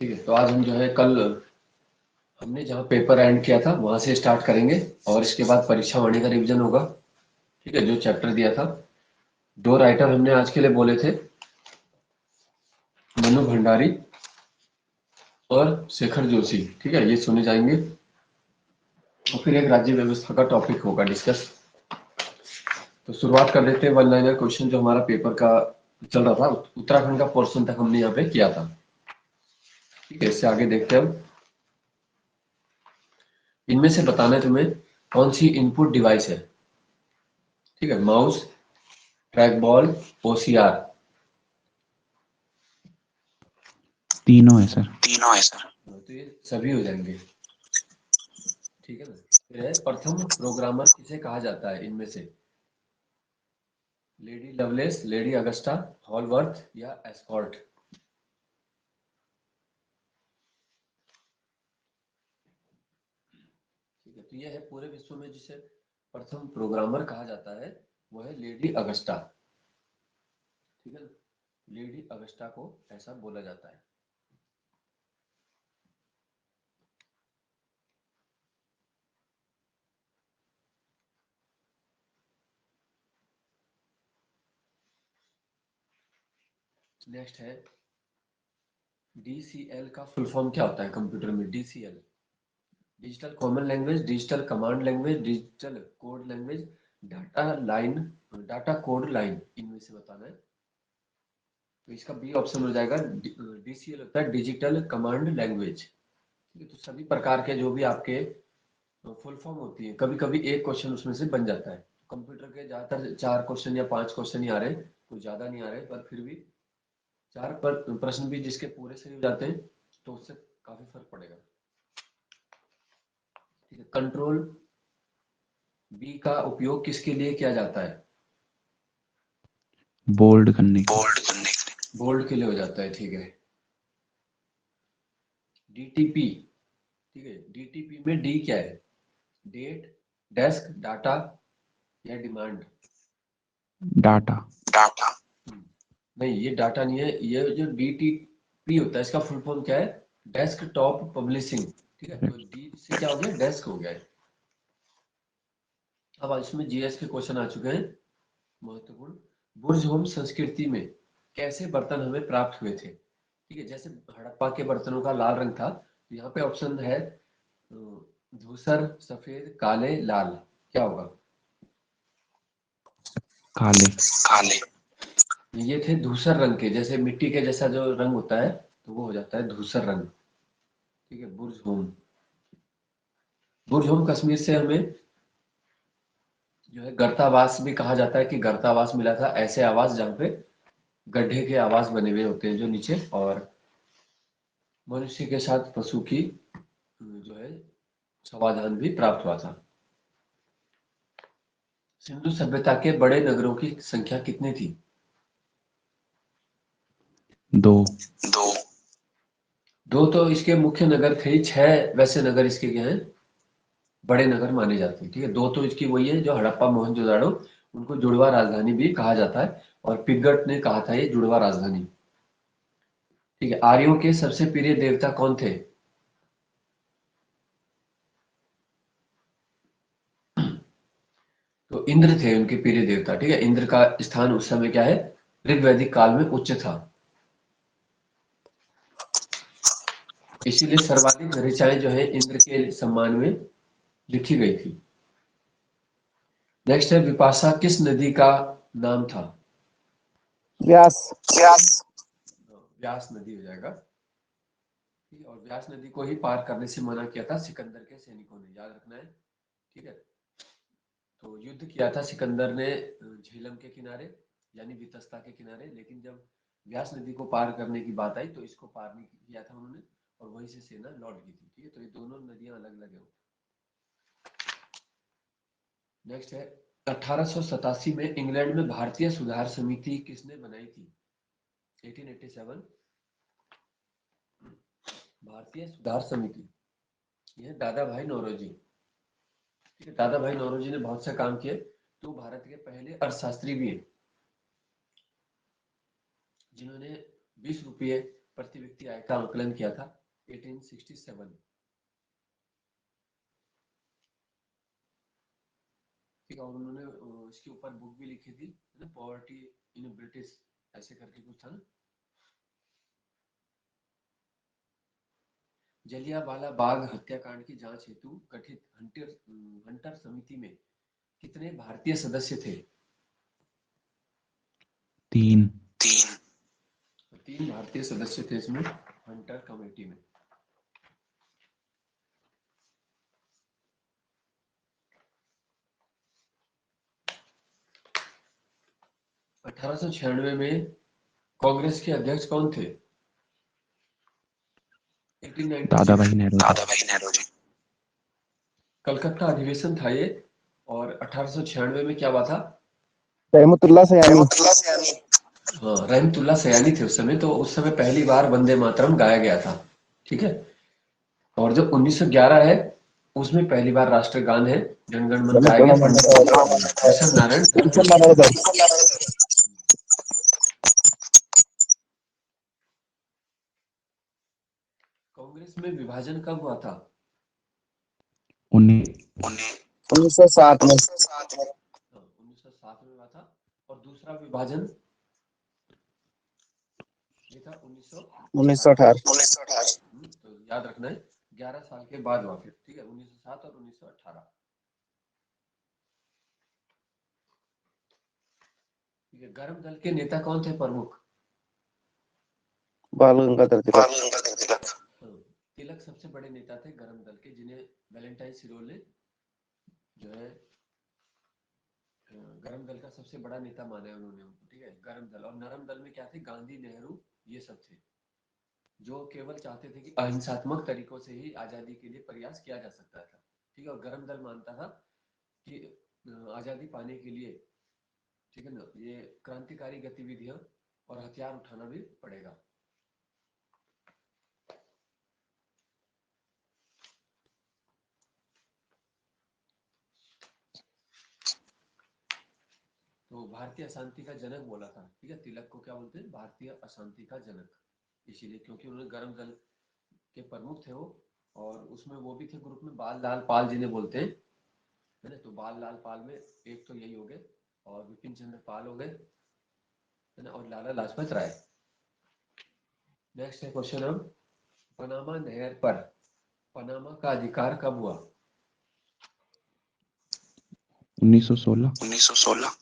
ठीक है, तो आज हम जो है कल हमने जहाँ पेपर एंड किया था वहां से स्टार्ट करेंगे और इसके बाद परीक्षा वाणी का रिवीजन होगा। ठीक है, जो चैप्टर दिया था। दो राइटर हमने आज के लिए बोले थे, मनु भंडारी और शेखर जोशी। ठीक है, ये सुने जाएंगे और फिर एक राज्य व्यवस्था का टॉपिक होगा डिस्कस। तो शुरुआत कर देते हैं वन लाइनर क्वेश्चन जो हमारा पेपर का चल रहा था, उत्तराखंड का पोर्शन तक हमने यहाँ पे किया था। ठीक है, इससे आगे देखते हैं हम। इनमें से बताना है तुम्हें कौन सी इनपुट डिवाइस है। ठीक है, माउस, ट्रैक बॉल, ओसीआर। तीनों है सर। तो ये सभी हो जाएंगे। ठीक है ना। फिर है प्रथम प्रोग्रामर किसे कहा जाता है इनमें से। लेडी लवलेस, लेडी अगस्टा, हॉलवर्थ या एस्कॉर्ट। ठीक है, तो ये है पूरे विश्व में जिसे प्रथम प्रोग्रामर कहा जाता है वो है लेडी अगस्टा। ठीक है ना, लेडी अगस्टा को ऐसा बोला जाता है। नेक्स्ट है डीसीएल का फुल फॉर्म क्या होता है कंप्यूटर में। DCL digital common language, digital command language, digital code language, data line, data code line. इनमें से बताना है। तो इसका बी ऑप्शन हो जाएगा। डीसीएल होता है डिजिटल कमांड लैंग्वेज। ठीक है, तो सभी प्रकार के जो भी आपके फुल फॉर्म होती है, कभी कभी एक क्वेश्चन उसमें से बन जाता है। कंप्यूटर के ज्यादातर 4 क्वेश्चन या 5 क्वेश्चन ही आ रहे हैं, कुछ ज्यादा नहीं आ रहे, पर फिर भी 4 प्रश्न भी जिसके पूरे सही हो जाते हैं तो उससे काफी फर्क पड़ेगा। ठीक है, कंट्रोल बी का उपयोग किसके लिए किया जाता है। बोल्ड करने के। बोल्ड के लिए हो जाता है। ठीक है, डीटीपी। ठीक है, डीटीपी में डी क्या है। डेट, डेस्क, डाटा या डिमांड। डाटा। नहीं, ये डाटा नहीं है। ये जो डीटीपी होता है इसका फुल फॉर्म क्या है। Desktop publishing. ठीक है, तो डी से क्या हो गया, डेस्क हो गया है। अब इसमें जीएस के क्वेश्चन आ चुके हैं महत्वपूर्ण। बुर्ज होम संस्कृति में कैसे बर्तन हमें प्राप्त हुए थे। ठीक है, जैसे हड़प्पा के बर्तनों का लाल रंग था, तो यहाँ पे ऑप्शन है धूसर, सफेद, काले, लाल। क्या होगा। काले। ये थे धूसर रंग के, जैसे मिट्टी के जैसा जो रंग होता है तो वो हो जाता है धूसर रंग। ठीक है, बुर्ज होम। बुर्ज होम कश्मीर से हमें जो है गर्तावास भी कहा जाता है कि गर्तावास मिला था, ऐसे आवास जहाँ पे गड्ढे के आवास बने हुए होते हैं जो नीचे, और मनुष्य के साथ पशु की जो है समाधान भी प्राप्त हुआ था। सिंधु सभ्यता के बड़े नगरों की संख्या कितनी थी। 2। दो तो इसके मुख्य नगर थे, 6 वैसे नगर इसके क्या हैं, बड़े नगर माने जाते हैं। ठीक है, दो तो इसकी वही है जो हड़प्पा मोहनजोदाड़ो, उनको जुड़वा राजधानी भी कहा जाता है, और पिगट ने कहा था ये जुड़वा राजधानी। ठीक है, आर्यों के सबसे प्रिय देवता कौन थे। तो इंद्र थे उनके प्रिय देवता। ठीक है, इंद्र का स्थान उस समय क्या है, ऋग्वैदिक काल में उच्च था, इसीलिए सर्वाधिक ऋचाएं जो है इंद्र के सम्मान में लिखी गई थी। नेक्स्ट है विपाशा किस नदी का नाम था। व्यास। व्यास नदी हो जाएगा। ठीक है, और व्यास नदी को ही पार करने से मना किया था सिकंदर के सैनिकों ने, याद रखना है। ठीक है, तो युद्ध किया था सिकंदर ने झेलम के किनारे यानी वितस्ता के किनारे, लेकिन जब व्यास नदी को पार करने की बात आई तो इसको पार नहीं किया था उन्होंने, और वहीं से सेना लौट गई थी। ठीक है, तो ये दोनों नदियां अलग अलग है। नेक्स्ट है 1887 में इंग्लैंड में भारतीय सुधार समिति किसने बनाई थी। 1887 भारतीय सुधार समिति, यह दादा भाई नौरोजी। ठीक है, दादा भाई नौरोजी ने बहुत से काम किए, तो भारत के पहले अर्थशास्त्री भी हैं जिन्होंने 20 रुपये प्रति व्यक्ति आय का आंकलन किया था? 1867। ठीक है, और उन्होंने इसके ऊपर बुक भी लिखी थी ना, पॉवर्टी इन ब्रिटिश, ऐसे करके कुछ था ना। जलियांवाला बाग हत्याकांड की जांच हेतु गठित हंटर समिति में कितने भारतीय सदस्य थे? 3। 3 भारतीय सदस्य थे इसमें, हंटर कमेटी में। अठारह सौ 96 में कांग्रेस के अध्यक्ष कौन थे? 1896। दादा भाई नेहरू जी। कलकत्ता अधिवेशन था ये, और 1896 में क्या हुआ था? रहमतुल्लाह सयानी। हाँ, रहमतुल्लाह सयानी थे उस समय। तो उस समय पहली बार वंदे मातरम गाया गया था, ठीक है। और जो 1911 है उसमें पहली बार राष्ट्रगान है, जनगण मन गाया गया पंडित कृष्ण नारायण धर्मवत। कांग्रेस में विभाजन कब हुआ था? 1907 में। 1907 में हुआ था। और दूसरा विभाजन ये था 1918। तो याद रखना है, 11 साल के बाद हुआ फिर, ठीक है, 1907 और 1918। ठीक है, गर्म दल के नेता कौन थे प्रमुख? बाल गंगाधर तिलक। तिलक सबसे बड़े नेता थे गर्म दल के, जिन्हें वैलेंटाइन सिरोल ने जो है गर्म दल का सबसे बड़ा नेता माना है उन्होंने उनको, ठीक है। गर्म दल और नरम दल में क्या थे? गांधी, नेहरू, ये सब थे, जो केवल चाहते थे कि अहिंसात्मक तरीकों से ही आजादी के लिए प्रयास किया जा सकता था, ठीक है। और गर्म दल मानता था कि आजादी पाने के लिए, ठीक है ना, ये क्रांतिकारी गतिविधियां और हथियार उठाना भी पड़ेगा। तो भारतीय अशांति का जनक बोला था, ठीक है। तिलक को क्या बोलते हैं? भारतीय अशांति का जनक, इसीलिए क्योंकि उन्होंने गर्म दल के प्रमुख थे वो। और उसमें वो भी थे ग्रुप में, बाल लाल पाल जिन्हें बोलते हैं, है ना। तो बाल लाल पाल में एक तो यही हो गए, और विपिन चंद्र पाल हो गए, है ना, और लाला लाजपत राय। नेक्स्ट है क्वेश्चन अब, पनामा नहर पर पनामा का अधिकार कब हुआ? 1916।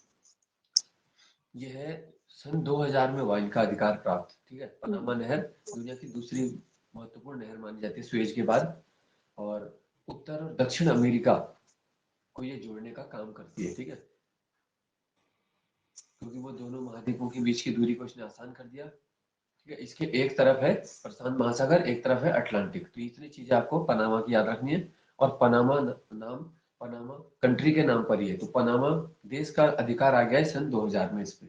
यह है सन 2000 में हुआ इनका अधिकार प्राप्त, ठीक है। पनामा नहर दुनिया की दूसरी महत्वपूर्ण नहर मानी जाती है स्वेज के बाद, और उत्तर और दक्षिण अमेरिका को ये जोड़ने का काम करती है, ठीक है। क्योंकि वो दोनों महाद्वीपों के बीच की दूरी को इसने आसान कर दिया, ठीक है। इसके एक तरफ है प्रशांत महासागर, एक तरफ है अटलांटिक। तो इतनी चीजें आपको पनामा की याद रखनी है। और पनामा नाम पनामा कंट्री के नाम पर ही है, तो पनामा देश का अधिकार आ गया है सन 2000 में इस पे।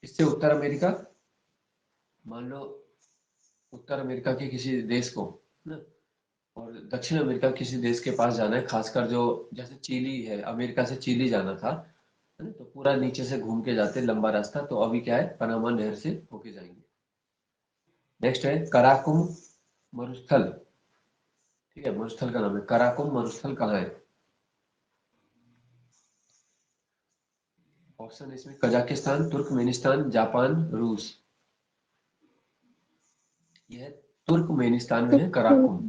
इससे उत्तर अमेरिका, मान लो उत्तर अमेरिका के किसी देश को ना, और दक्षिण अमेरिका किसी देश के पास जाना है, खासकर जो जैसे चिली है, अमेरिका से चिली जाना था, है ना, तो पूरा नीचे से घूम के जाते लंबा रास्ता। तो अभी क्या है, पनामा नहर से होके जाएंगे। नेक्स्ट है कराकुम मरुस्थल, ठीक है, मरुस्थल का नाम है कराकुम। मरुस्थल कहाँ है? ऑप्शन इसमें कजाकिस्तान, तुर्कमेनिस्तान, जापान, रूस। यह तुर्कमेनिस्तान में है कराकुम।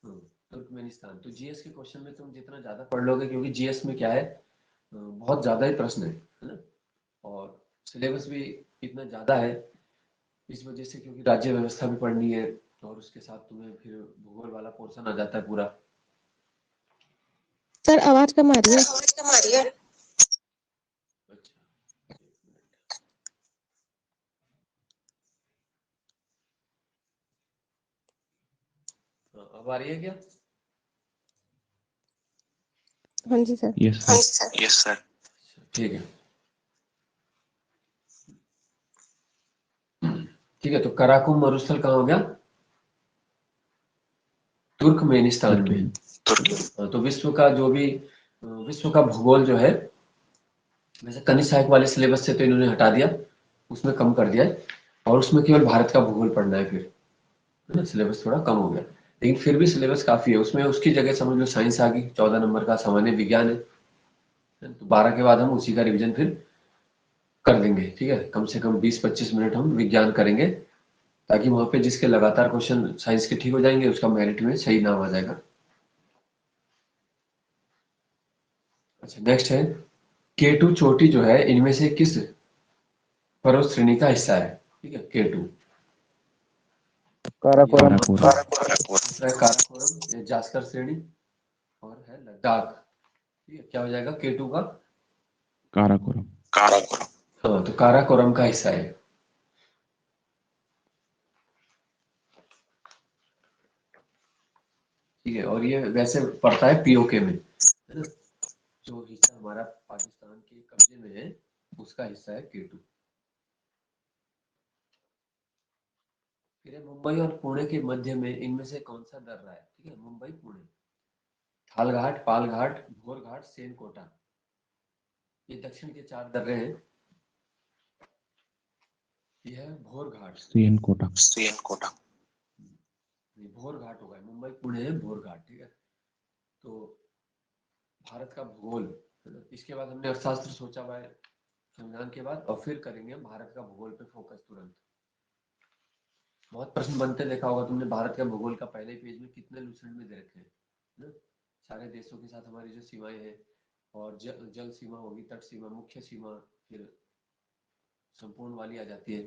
तुर्कमेनिस्तान। तो जीएस के क्वेश्चन में तुम जितना ज्यादा पढ़ लोगे, क्योंकि जीएस में क्या है, बहुत ज्यादा ही प्रश्न है ना, और सिलेबस भी इतना ज्यादा है इस वजह से, क्योंकि राज्य व्यवस्था भी पढ़नी है, और उसके साथ तुम्हें फिर भूगोल वाला पोर्शन आ जाता है पूरा। सर आवाज कम आ रही है। अच्छा, एक मिनट। हाँ, अब आ रही है क्या? हाँ जी सर। Yes sir. ठीक है, ठीक है। तो कराकुम मरुस्थल कहाँ हो गया? तुर्कमेनिस्तान में। हाँ, तो विश्व का जो भी विश्व का भूगोल जो है, वैसे कनिष्क सहायक वाले सिलेबस से तो इन्होंने हटा दिया, उसमें कम कर दिया है। और उसमें केवल भारत का भूगोल पढ़ना है, फिर है ना, सिलेबस थोड़ा कम हो गया, लेकिन फिर भी सिलेबस काफी है। उसमें उसकी जगह समझ लो साइंस आ गई, 14 नंबर का सामान्य विज्ञान है, तो 12 के बाद हम उसी का रिवीजन फिर कर देंगे। ठीक है, कम से कम 20-25 मिनट हम विज्ञान करेंगे, ताकि वहां पे जिसके लगातार क्वेश्चन साइंस के ठीक हो जाएंगे उसका मेरिट में सही नाम आ जाएगा। अच्छा, नेक्स्ट है K2 चोटी जो है इनमें से किस पर्वत श्रेणी का हिस्सा है? ठीक है, K2 काराकोरम। दूसरा है काराकोरम, ये जास्कर श्रेणी, और है लद्दाख। ठीक है, क्या हो जाएगा K2 का? काराकोरम। हाँ, तो काराकोरम का हिस्सा है। ठीक है, और ये वैसे पड़ता है पीओके में, है ना, जो हिस्सा हमारा पाकिस्तान के कब्जे में है उसका हिस्सा है K2। फिर है मुंबई और पुणे के मध्य में इनमें से कौन सा दर्रा है? ठीक है, मुंबई पुणे, थालघाट, पालघाट, भोरघाट, सेनकोटा, ये दक्षिण के 4 दर्रे हैं। ये है भोरघाट, सेनकोटा। भोरघाट होगा, मुंबई पुणे है भोरघाट। ठीक है, तो भारत का भूगोल, है ना, इसके बाद हमने अर्थशास्त्र सोचा हुआ है संविधान के बाद, और फिर करेंगे हम भारत का भूगोल पे फोकस तुरंत। बहुत प्रश्न बनते देखा होगा तुमने, भारत का भूगोल का पहले पेज में कितने लुसेंट में दे रखे हैं ना, सारे देशों के साथ हमारी जो सीमाएं हैं, और जल सीमा होगी, तट सीमा, मुख्य सीमा, फिर संपूर्ण वाली आ जाती है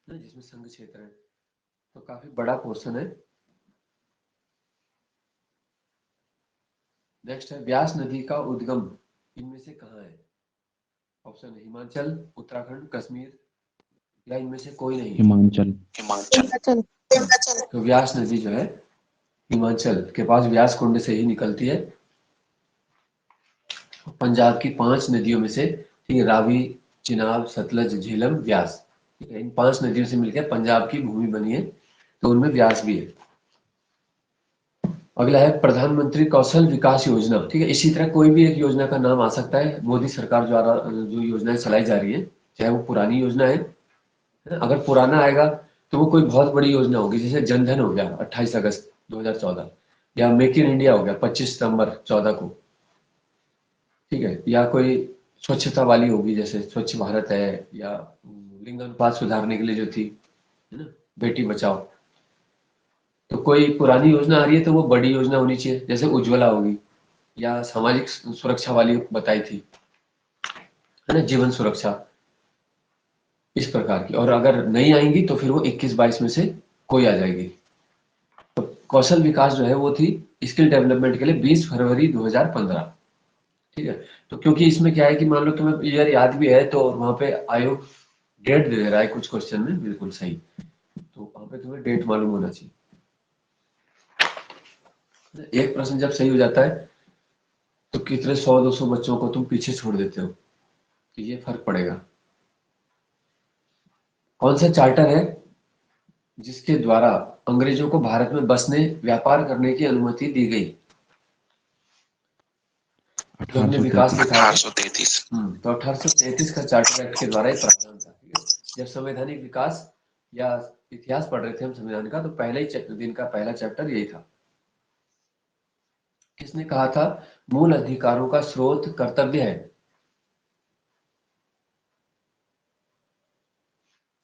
ना, जिसमें संघ क्षेत्र है, तो काफी बड़ा पोर्शन है। नेक्स्ट है व्यास नदी का उद्गम इनमें से कहाँ है? ऑप्शन है हिमाचल, उत्तराखंड, कश्मीर, या इनमें से कोई नहीं। हिमाचल। हिमाचल। तो व्यास नदी जो है हिमाचल के पास व्यास कुंड से ही निकलती है, पंजाब की 5 नदियों में से। ठीक है, रावी, चिनाब, सतलज, झेलम, व्यास, ठीक है, इन 5 नदियों से मिलकर पंजाब की भूमि बनी है, तो उनमें व्यास भी है। अगला है प्रधानमंत्री कौशल विकास योजना। ठीक है, इसी तरह कोई भी एक योजना का नाम आ सकता है, मोदी सरकार द्वारा जो योजनाएं चलाई जा रही है, चाहे वो पुरानी योजना है, अगर पुराना आएगा तो वो कोई बहुत बड़ी योजना होगी, जैसे जनधन हो गया 28 अगस्त 2014, या मेक इन इंडिया हो गया 25 सितंबर 14 को। ठीक है, या कोई स्वच्छता वाली होगी, जैसे स्वच्छ भारत है, या लिंग अनुपात सुधारने के लिए जो थी, है ना, बेटी बचाओ। तो कोई पुरानी योजना आ रही है तो वो बड़ी योजना होनी चाहिए, जैसे उज्ज्वला होगी, या सामाजिक सुरक्षा वाली बताई थी, है ना, जीवन सुरक्षा, इस प्रकार की। और अगर नहीं आएंगी तो फिर वो 21-22 में से कोई आ जाएगी। तो कौशल विकास जो है वो थी स्किल डेवलपमेंट के लिए 20 फरवरी 2015। ठीक है, तो क्योंकि इसमें क्या है कि मान लो तुम्हें ईयर याद भी है, तो वहां पे आयोग डेट दे रहा है कुछ क्वेश्चन में, बिल्कुल सही, तो वहां पे तुम्हें डेट मालूम होना चाहिए। एक प्रश्न जब सही हो जाता है तो कितने 100-200 बच्चों को तुम पीछे छोड़ देते हो, तो ये फर्क पड़ेगा। कौन सा चार्टर है जिसके द्वारा अंग्रेजों को भारत में बसने, व्यापार करने की अनुमति दी गई? जो हमने विकास लिखा है 1833। तो 1833 का चार्टर एक्ट के द्वारा ही प्रावधान था। ठीक है, जब संवैधानिक विकास या इतिहास पढ़ रहे थे हम संविधान का, तो पहले ही दिन का पहला चैप्टर यही था। किसने कहा था मूल अधिकारों का स्रोत कर्तव्य है?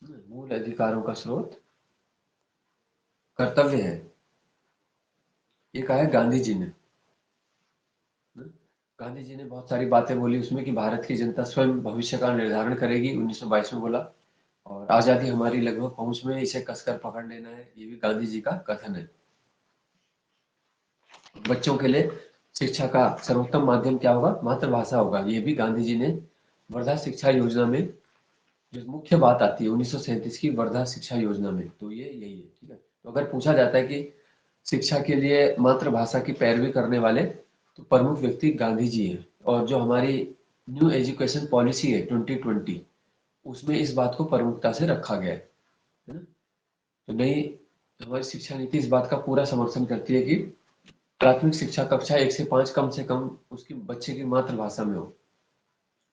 मूल अधिकारों का स्रोत कर्तव्य है, ये कहा है गांधी जी ने। गांधी जी ने बहुत सारी बातें बोली उसमें कि भारत की जनता स्वयं भविष्य का निर्धारण करेगी, 1922 में बोला, और आजादी हमारी लगभग पहुंच में, इसे कसकर पकड़ लेना है, ये भी गांधी जी का कथन है। बच्चों के लिए शिक्षा का सर्वोत्तम माध्यम क्या होगा? मातृभाषा होगा, ये भी गांधी जी ने वर्धा शिक्षा योजना में, जो मुख्य बात आती है 1937 की वर्धा शिक्षा योजना में, तो ये यही है। ठीक है, तो अगर पूछा जाता है कि शिक्षा के लिए मातृभाषा की पैरवी करने वाले, तो प्रमुख व्यक्ति गांधी जी है। और जो हमारी न्यू एजुकेशन पॉलिसी है 2020, उसमें इस बात को प्रमुखता से रखा गया है ना। तो नई हमारी शिक्षा नीति इस बात का पूरा समर्थन करती है कि प्राथमिक शिक्षा कक्षा 1 से 5 कम से कम उसकी बच्चे की मातृभाषा में हो।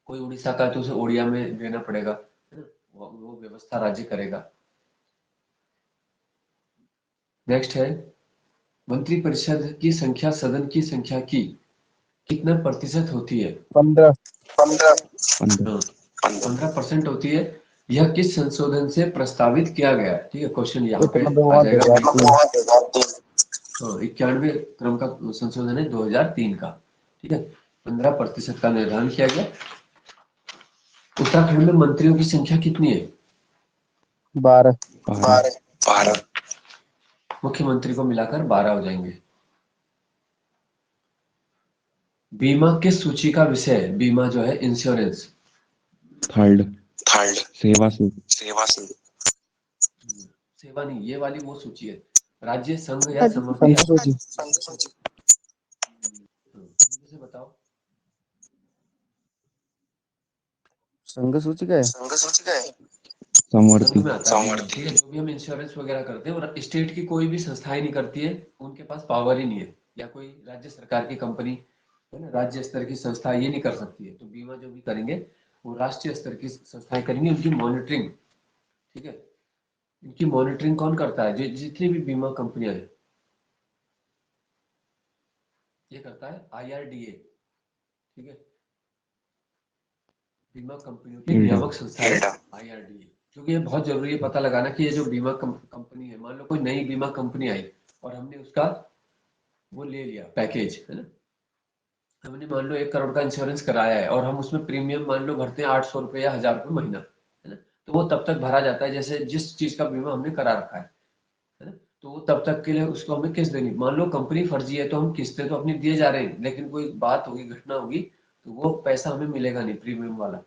कोई उड़ीसा का है तो उसे ओडिया में देना पड़ेगा, है ना, वो व्यवस्था राज्य करेगा। नेक्स्ट है मंत्रिपरिषद की संख्या सदन की संख्या की कितना प्रतिशत होती है? 15। 15 15% होती है। यह किस संशोधन से प्रस्तावित किया गया है? ठीक है, क्वेश्चन यहाँ पे आ 91 जाएगा। हाँ, 91 क्रम का संशोधन है 2003 का। ठीक है, 15% का निर्धारण किया गया। उत्तराखंड में मंत्रियों की संख्या कितनी है? 12। 12 मुख्यमंत्री को मिलाकर 12 हो जाएंगे। बीमा किस सूची का विषय है? बीमा जो है इंश्योरेंस। थर्ड सेवा से सेवा नहीं, ये वाली वो सूची है, राज्य संघ या समूह। संघ सूची। से बताओ। संघ सूची का है। समवर्ती संघ में आता है। ठीक है, जो भी हम इंश्योरेंस वगैरह करते हैं और स्टेट की कोई भी संस्थाएं नहीं करती है, उनके पास पावर ही नहीं है, या कोई राज्य सरकार की कंपनी है ना, राज्य स्तर की संस्था ये नहीं कर सकती है। तो बीमा जो भी करेंगे वो राष्ट्रीय स्तर की संस्थाएं करेंगी, उनकी मॉनिटरिंग। ठीक है, इनकी मॉनिटरिंग कौन करता है? जितनी भी बीमा कंपनियां हैं, ये करता है IRDA। ठीक है, बीमा कंपनियों की नियामक संस्था है IRDA। क्योंकि ये बहुत जरूरी है पता लगाना कि ये जो बीमा कंपनी है, मान लो कोई नई बीमा कंपनी आई और हमने उसका वो ले लिया पैकेज, है ना, हमने मान लो 1 करोड़ का इंश्योरेंस कराया है और हम उसमें प्रीमियम मान लो भरते हैं 800 रुपये या 1000 रुपये महीना, है ना, तो वो तब तक भरा जाता है जैसे जिस चीज का बीमा हमने करा रखा है ना, तो वो तब तक के लिए उसको हमें किस्त देनी। मान लो कंपनी फर्जी है तो हम किस्तें तो अपनी दिए जा रहे हैं, लेकिन कोई बात होगी, घटना होगी, तो वो पैसा हमें मिलेगा नहीं, प्रीमियम वाला।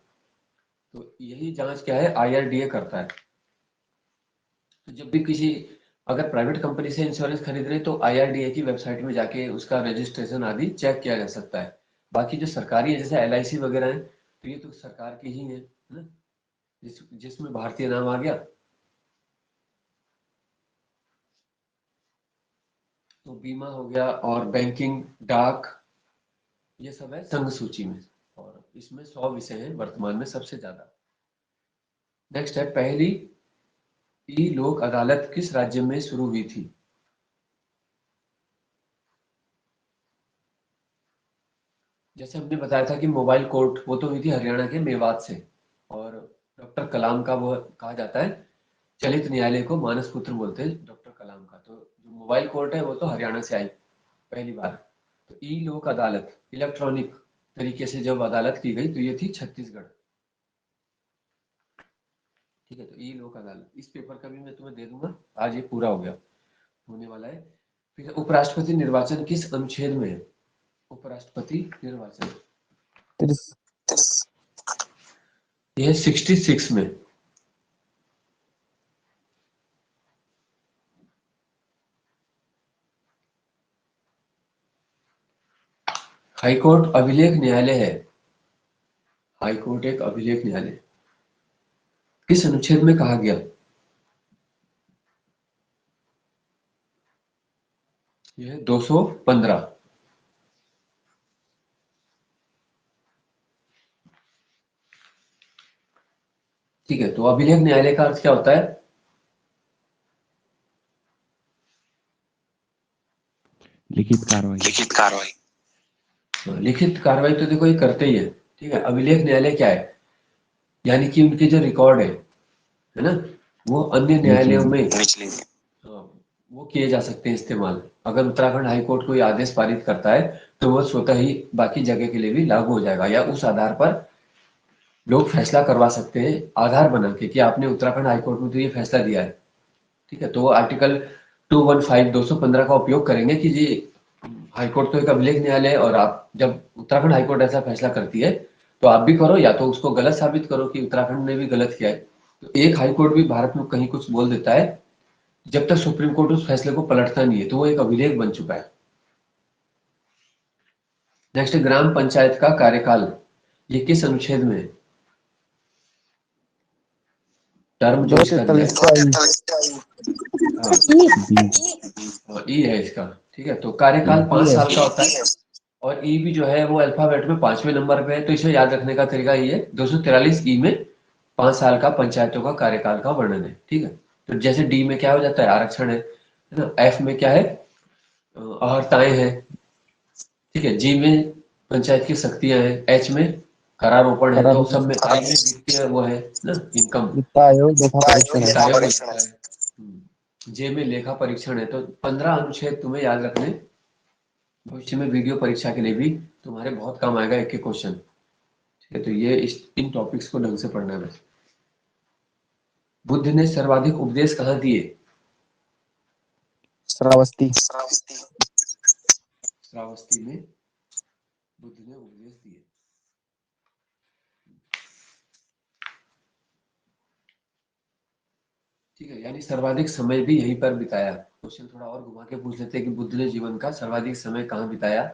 तो यही जांच क्या है, IRDA करता है। तो जब भी किसी अगर प्राइवेट कंपनी से इंश्योरेंस खरीद रहे हैं तो IRDA की वेबसाइट में जाके उसका रजिस्ट्रेशन आदि चेक किया जा सकता है। बाकी जो सरकारी है जैसे LIC वगैरह है, तो ये तो सरकार की ही है ना, जिसमें भारतीय नाम आ गया। तो बीमा हो गया और बैंकिंग, डाक, ये सब है संघ सूची में, और इसमें 100 विषय हैं वर्तमान में सबसे ज्यादा। नेक्स्ट है पहली ई लोक अदालत किस राज्य में शुरू हुई थी? जैसे हमने बताया था कि मोबाइल कोर्ट, वो तो हुई थी हरियाणा के मेवात से, और डॉक्टर कलाम का वो कहा जाता है चलित न्यायालय को मानस पुत्र बोलते हैं डॉक्टर कलाम का। तो जो मोबाइल कोर्ट है वो तो हरियाणा से आई पहली बार। तो ई लोक अदालत इलेक्ट्रॉनिक तरीके से जब अदालत की गई तो ये थी छत्तीसगढ़। ठीक है, तो ई लोक अदालत, इस पेपर का भी मैं तुम्हें दे दूंगा, आज ये पूरा हो गया, होने वाला है। फिर उपराष्ट्रपति निर्वाचन किस अनुच्छेद में है? उपराष्ट्रपति निर्वाचन ये 66 में। हाईकोर्ट अभिलेख न्यायालय है, हाईकोर्ट एक अभिलेख न्यायालय किस अनुच्छेद में कहा गया? यह 215। ठीक है, तो अभिलेख न्यायालय का अर्थ क्या होता है? लिखित कार्रवाई लिखित कार्रवाई तो देखो ये करते ही है। ठीक है, अभिलेख न्यायालय क्या है? यानी कि उनके जो रिकॉर्ड है ना, वो अन्य न्यायालयों में हाँ, वो किए जा सकते हैं इस्तेमाल। अगर उत्तराखंड हाईकोर्ट कोई आदेश पारित करता है तो वो स्वतः ही बाकी जगह के लिए भी लागू हो जाएगा, या उस आधार पर लोग फैसला करवा सकते हैं आधार बना के कि आपने उत्तराखंड हाईकोर्ट में तो ये फैसला दिया है। ठीक है, तो वो आर्टिकल 215 215 का उपयोग करेंगे कि जी हाईकोर्ट तो एक अभिलेख न्यायालय है, और आप जब उत्तराखंड हाईकोर्ट ऐसा फैसला करती है तो आप भी करो, या तो उसको गलत साबित करो कि उत्तराखंड ने भी गलत किया है। तो एक हाईकोर्ट भी भारत में कहीं कुछ बोल देता है, जब तक सुप्रीम कोर्ट उस फैसले को पलटता नहीं है तो वो एक अभिलेख बन चुका है। नेक्स्ट, ग्राम पंचायत का कार्यकाल ये किस अनुच्छेद में है? टर्म जो इसका दिया है। हाँ, ई है इसका। ठीक है, तो कार्यकाल 5 साल का होता है, और ई भी जो है वो अल्फाबेट में 5वें नंबर पे है, तो इसे याद रखने का तरीका ये है 243 ई में 5 साल का पंचायतों का कार्यकाल का वर्णन है। ठीक है, तो जैसे डी में क्या हो जाता है, आरक्षण है, है ना। एफ में क्या है, अहर्ताएं हैं, ठीक है। जी में पंचायत की शक्तियां हैं, एच में करारोपण है, तो सब में आई में वित्तीय वो है ना, इनकम। वित्त आयोग लेखा परीक्षण है। वित्त आयोग होता है। जे में लेखा परीक्षण है। तो 15 अनुच्छेद तुम्हें याद रखने, भविष्य में वीडियो परीक्षा के लिए भी तुम्हारे बहुत काम आएगा एक एक क्वेश्चन, ठीक है। तो ये इन टॉपिक्स को ढंग से पढ़ना है बस। बुद्ध ने सर्वाधिक उपदेश कहाँ दिए? श्रावस्ती। श्रावस्ती में बुद्ध ने उपदेश दिए। ठीक है, यानी सर्वाधिक समय भी यहीं पर बिताया। क्वेश्चन थोड़ा और घुमा के पूछ लेते हैं कि बुद्ध ने जीवन का सर्वाधिक समय कहाँ बिताया,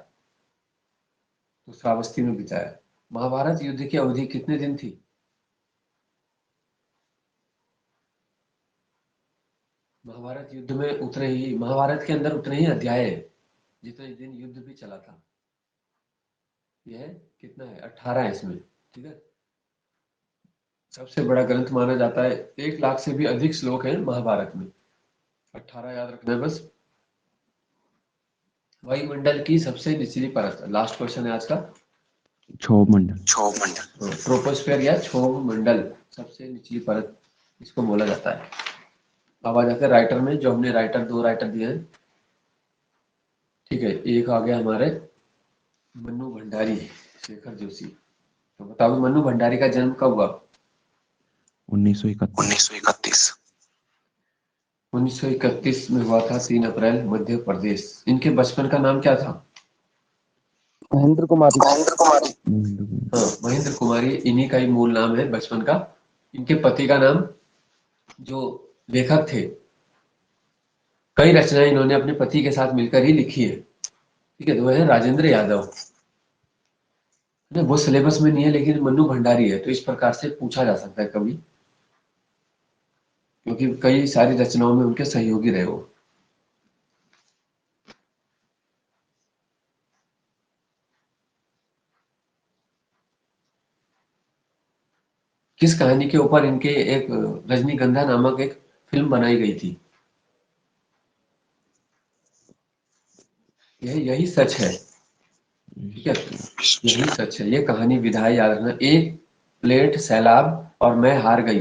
तो श्रावस्ती में बिताया। महाभारत युद्ध की अवधि कितने दिन थी? महाभारत युद्ध में उतने ही, महाभारत के अंदर उतने ही अध्याय है जितने दिन युद्ध भी चला था। यह कितना है, 18 है इसमें, ठीक है। सबसे बड़ा ग्रंथ माना जाता है, 1 लाख से भी अधिक श्लोक हैं महाभारत में, 18 याद रखना है बस। वायुमंडल की सबसे निचली परत, लास्ट क्वेश्चन है आज का। क्षोभ मंडल। ट्रोपोस्फेयर या क्षोभ मंडल, सबसे निचली परत इसको बोला जाता है। अब आ जाते हैं राइटर में, जो हमने दो राइटर दिए हैं, ठीक है। एक आ गया हमारे मन्नू भंडारी, शेखर जोशी। तो बताओ मन्नू भंडारी का जन्म कब हुआ? 1931। 1931 में हुआ था, 3 अप्रैल, मध्य प्रदेश। इनके बचपन का नाम क्या था? महेंद्र कुमारी। हाँ, महेंद्र कुमारी इन्हीं का ही मूल नाम है बचपन का। इनके पति का नाम, जो लेखक थे, कई रचनाएं इन्होंने अपने पति के साथ मिलकर ही लिखी है, ठीक है। तो वह है राजेंद्र यादव। वो सिलेबस में नहीं है लेकिन मन्नू भंडारी है, तो इस प्रकार से पूछा जा सकता है कभी, क्योंकि कई सारी रचनाओं में उनके सहयोगी रहे वो। किस कहानी के ऊपर इनके एक रजनीगंधा नामक एक फिल्म बनाई गई थी? यही सच है, ठीक है। यही सच है, ये कहानी विधा है, याद रखना। एक प्लेट सैलाब और मैं हार गई,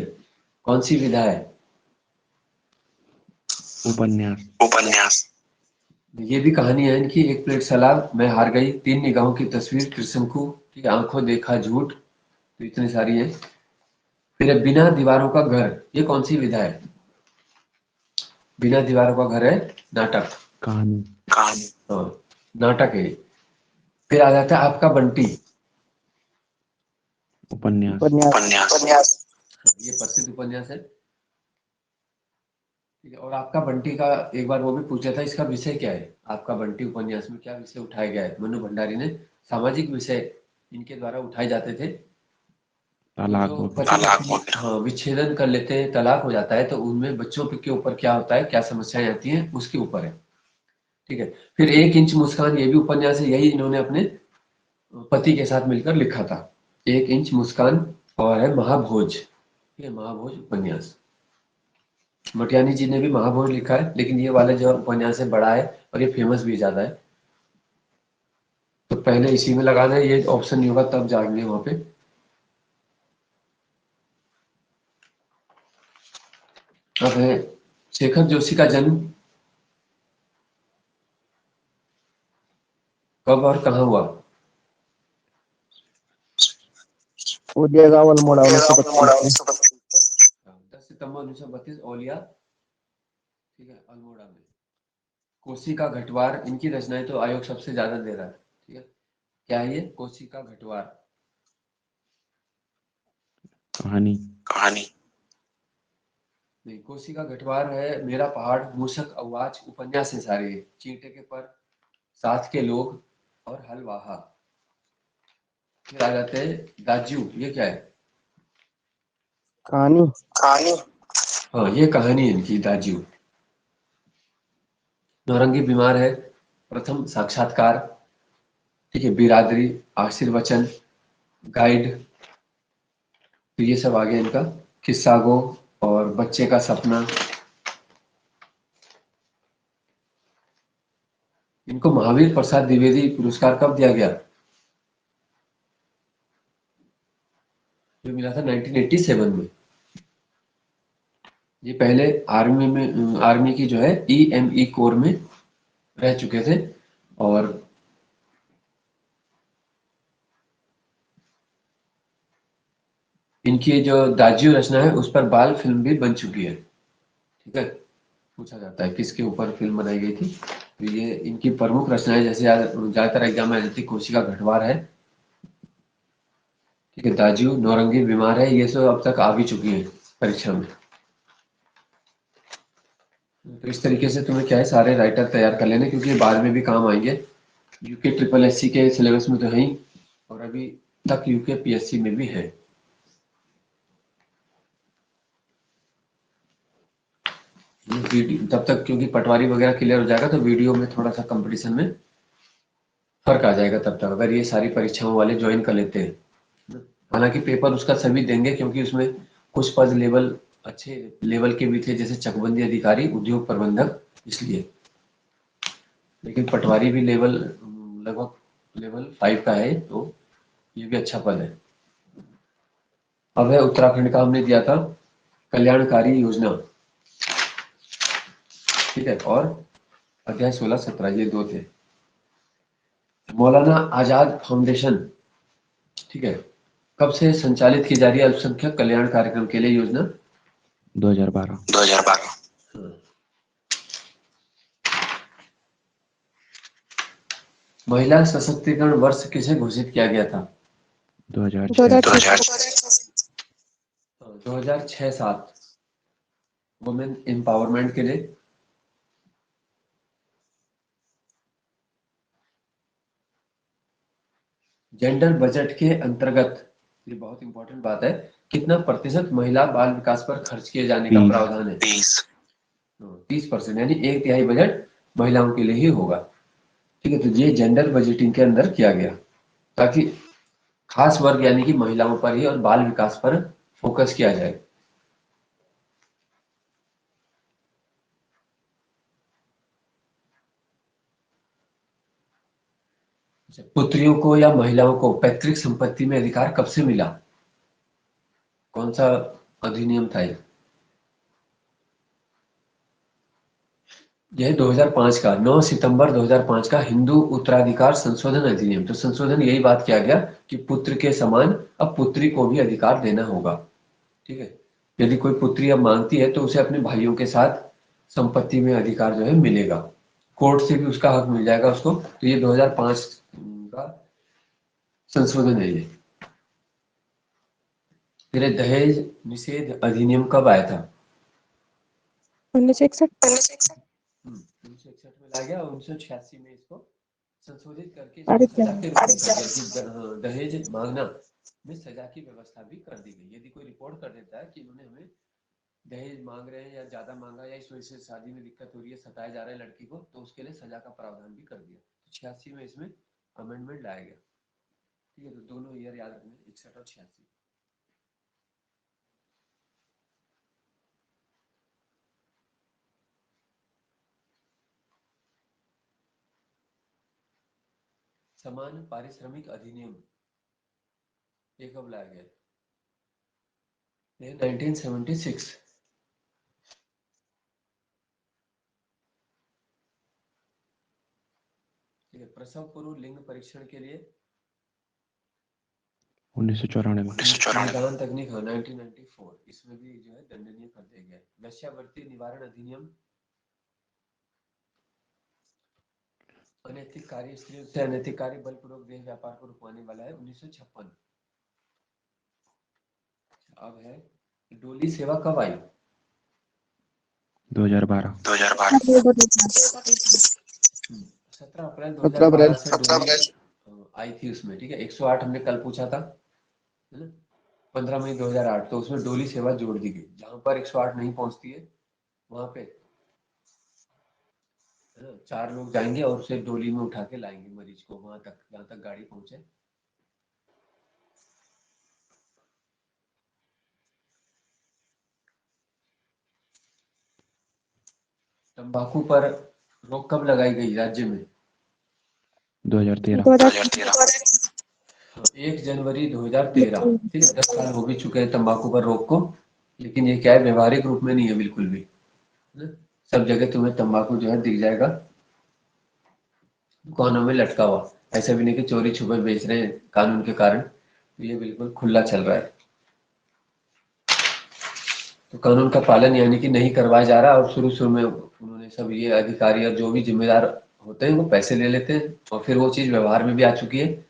कौन सी विधा है? उपन्यास। ये भी कहानी है इनकी, एक प्लेट सलाद, मैं हार गई, 3 निगाहों की तस्वीर, त्रिशंकु, ठीक है, आंखों देखा झूठ, तो इतनी सारी है। फिर है बिना दीवारों का घर, ये कौन सी विधा है? बिना दीवारों का घर है नाटक, कहानी। हाँ, नाटक है। फिर आ जाता है आपका बंटी, उपन्यास। ये प्रसिद्ध उपन्यास है, ठीक है। और आपका बंटी का एक बार वो भी पूछा था, इसका विषय क्या है? आपका बंटी उपन्यास में क्या विषय उठाया गया है? मनु भंडारी ने सामाजिक विषय इनके द्वारा उठाए जाते थे। तो तलाक जो वगैरह। पति हाँ विच्छेदन कर लेते हैं, तलाक हो जाता है, तो उनमें बच्चों के ऊपर क्या होता है, क्या समस्याएं आती हैं, उसके ऊपर है, ठीक है। फिर 1 इंच मुस्कान, ये भी उपन्यास है, यही इन्होंने अपने पति के साथ मिलकर लिखा था। 1 इंच मुस्कान, और है महाभोज, ये महाभोज उपन्यास। मटियानी जी ने भी महाभोज लिखा है, लेकिन ये वाला जो उपन्यास है बड़ा है और ये फेमस भी ज्यादा है, तो पहले इसी में लगा दें, ये ऑप्शन नहीं होगा तब जाएंगे वहां पे। अब है शेखर जोशी का जन्म कब और कहाँ हुआ? ओलिया गांव अल्मोड़ा 1932 में। 10 सितंबर 1932, ओलिया, ठीक है, अल्मोड़ा में। कोसी का घटवार, इनकी रचनाएं तो आयोग सबसे ज्यादा दे रहा है, ठीक है। क्या है ये कोसी का घटवार? कहानी। नहीं, कोसी का घटवार है मेरा पहाड़, मूसक अवाच, उपन्यास है सारे, चींटे के पर, साथ के लोग, और हलवाहा। फिर आ जाते हैं दाजू, ये क्या है? कहानी। हाँ, ये कहानी है इनकी, दाजू। नौरंगी बीमार है, प्रथम साक्षात्कार, ठीक है, बिरादरी, आशीर्वचन, गाइड, तो ये सब आ गया इनका। किस्सा गो और बच्चे का सपना, इनको महावीर प्रसाद द्विवेदी पुरस्कार कब दिया गया? जो मिला था 1987 में। ये पहले आर्मी की जो है EME कोर में रह चुके थे और इनकी जो दाजियो रचना है उस पर बाल फिल्म भी बन चुकी है। ठीक है, पूछा जाता है किसके ऊपर फिल्म बनाई गई थी। तो ये इनकी प्रमुख रचनाएं जैसे ज्यादातर एग्जाम में आ जाती, कोशिका घटवार है, ठीक है, दाजियो, नौरंगी, बीमार है, ये सब अब तक आ भी चुकी है परीक्षा में। तो इस तरीके से तुम्हें क्या है सारे राइटर तैयार कर लेने, क्योंकि बाद में भी काम आएंगे। यूके ट्रिपल एससी के सिलेबस में तो है ही, और अभी तक यूके PSC में भी है। तब तक क्योंकि पटवारी वगैरह क्लियर हो जाएगा तो वीडियो में थोड़ा सा कंपटीशन में फर्क आ जाएगा तब तक, अगर ये सारी परीक्षाओं वाले ज्वाइन कर लेते हैं। हालांकि पेपर उसका सभी देंगे, क्योंकि उसमें कुछ पद लेवल अच्छे लेवल के भी थे, जैसे चकबंदी अधिकारी, उद्योग प्रबंधक, इसलिए। लेकिन पटवारी भी लगभग लेवल 5 का है, तो ये भी अच्छा पद है। अब है उत्तराखंड का, हमने दिया था कल्याणकारी योजना, ठीक है, और अध्याय 16-17 ये 2 थे। मौलाना आजाद फाउंडेशन, ठीक है, कब से संचालित की जा रही है अल्पसंख्यक कल्याण कार्यक्रम के लिए योजना? 2012। 2012। महिला सशक्तिकरण वर्ष किसे घोषित किया गया था? 2006। 2006-7 वुमेन एम्पावरमेंट के लिए। जेंडर बजट के अंतर्गत, ये बहुत इंपॉर्टेंट बात है, कितना प्रतिशत महिला बाल विकास पर खर्च किए जाने का 30। प्रावधान है? 30%, यानी 1/3 बजट महिलाओं के लिए ही होगा। ठीक है, तो ये जेंडर बजटिंग के अंदर किया गया, ताकि खास वर्ग यानी कि महिलाओं पर ही और बाल विकास पर फोकस किया जाए। पुत्रियों को या महिलाओं को पैतृक संपत्ति में अधिकार कब से मिला? कौन सा अधिनियम था ये? यह 2005 का 9 सितंबर 2005 का हिंदू उत्तराधिकार संशोधन अधिनियम। तो संशोधन यही बात किया गया कि पुत्र के समान अब पुत्री को भी अधिकार देना होगा। ठीक है, यदि कोई पुत्री अब मांगती है तो उसे अपने भाइयों के साथ संपत्ति में अधिकार जो है मिलेगा, कोर्ट से भी उसका हक मिल जाएगा उसको। तो ये 2005 का संशोधन है ये। फिर दहेज निषेध अधिनियम कब आया था? 1961। 1961 में लाया गया, और 1986 में इसको संशोधित करके इसको साढ़े सजा चार। के रूप में कर दिया कि दहेज मांगना में सजा की व्यवस्था भी कर दी गई। यदि कोई रिपोर्ट कर देता है कि इन्होंने हमें दहेज मांग रहे हैं या ज्यादा मांगा या इस वजह से शादी में दिक्कत हो रही है, सताया जा रहा है लड़की को, तो उसके लिए सजा का प्रावधान भी कर दिया। तो 86 में इसमें अमेंडमेंट लाया गया। ठीक है, तो दोनों ईयर याद रखना, 61 और 86। समान पारिश्रमिक अधिनियम ये कब लाया गया? ये 1976। ठीक है, प्रसव पूर्व लिंग परीक्षण के लिए 1994। निदान तकनीक, हाँ, 1994, इसमें भी जो है दंडनीय कर दिया गया है। वेश्यावृत्ति निवारण अधिनियम, अनैतिक कार्य, स्त्रियों से अनैतिक कार्य, बलपूर्वक देह व्यापार को रुकवाने वाला है, 1956। अब है डोली सेवा कब आई? 2012। 17 अप्रैल 17 2012 अप्रैल। से डोली आई थी उसमें। ठीक है, 108 हमने कल पूछा था, है ना, 15 मई 2008, तो उसमें डोली सेवा जोड़ दी गई। जहां पर 108 नहीं पहुंचती है वहां पे, है ना, 4 लोग जाएंगे और उसे डोली में उठा के लाएंगे मरीज को वहां तक जहां तक गाड़ी पहुंचे। तंबाकू पर रोक कब लगाई गई राज्य में? 2013 1 जनवरी 2013। ठीक है, 10 साल हो भी चुके हैं तंबाकू पर रोक को, लेकिन ये क्या है, व्यवहारिक रूप में नहीं है बिल्कुल भी, है ना? सब जगह तुम्हें तंबाकू जो है दिख जाएगा दुकानों में लटका हुआ। ऐसा भी नहीं कि चोरी छुपे बेच रहे हैं कानून के कारण, तो ये बिल्कुल खुला चल रहा है। तो कानून का पालन यानी कि नहीं करवाया जा रहा, और शुरू में उन्होंने सब ये अधिकारी और जो भी जिम्मेदार होते हैं वो पैसे ले लेते हैं, और फिर वो चीज़ व्यवहार में भी आ चुकी है।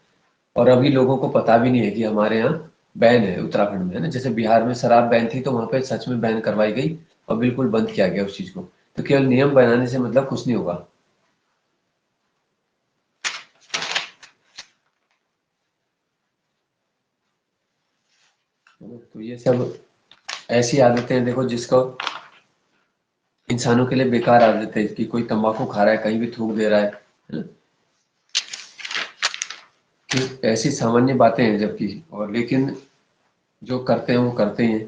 और अभी लोगों को पता भी नहीं है कि हमारे यहाँ बैन है उत्तराखंड में, है ना? जैसे बिहार में शराब बैन थी, तो वहाँ पे सच में बैन करवाई गई और बिल्कुल बंद किया गया उस चीज़ को। तो केवल नियम बनाने से मतलब कुछ नहीं होगा। तो ये सब ऐसी आदतें हैं, देखो, जिसको इंसानों के लिए बेकार आदत है कि कोई तंबाकू खा रहा है, कहीं भी थूक दे रहा है ना? कि ऐसी सामान्य बातें हैं जबकि, और लेकिन जो करते हैं वो करते ही हैं।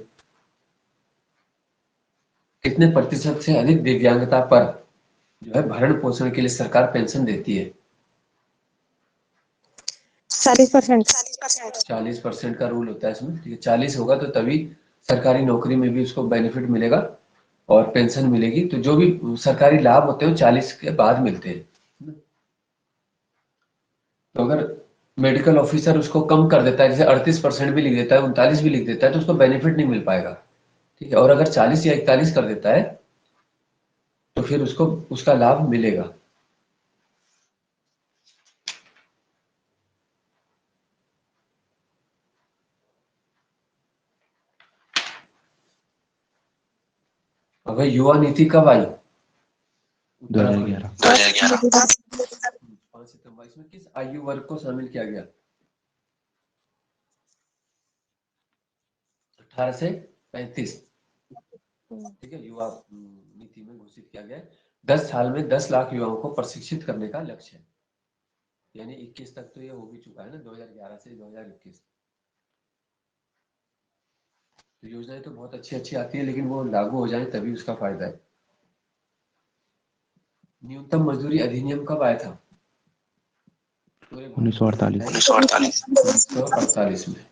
कितने प्रतिशत से अधिक दिव्यांगता पर जो है भरण पोषण के लिए सरकार पेंशन देती है? 40%। 40% का रूल होता है इसमें। ठीक है, 40 होगा तो तभी सरकारी नौकरी में भी उसको बेनिफिट मिलेगा और पेंशन मिलेगी। तो जो भी सरकारी लाभ होते हैं वो 40 के बाद मिलते हैं। तो अगर मेडिकल ऑफिसर उसको कम कर देता है, जैसे 38% भी लिख देता है, 39 भी लिख देता है, तो उसको बेनिफिट नहीं मिल पाएगा। ठीक है, और अगर 40 या 41 कर देता है तो फिर उसको उसका लाभ मिलेगा। अगर युवा नीति कब आई? 2011 5 सितंबर। इसमें किस आयु वर्ग को शामिल किया गया? 18 से 35। ठीक है, युवा नीति में घोषित किया गया है। 10 साल में 10 लाख युवाओं को प्रशिक्षित करने का लक्ष्य है। यानी 21 तक तो ये हो भी चुका है ना, 2011 से 2021। तो योजनाएं तो बहुत अच्छी अच्छी आती है, लेकिन वो लागू हो जाए तभी उसका फायदा है। न्यूनतम मजदूरी अधिनियम कब आया था? पूरे भारत में 1948 1948 में।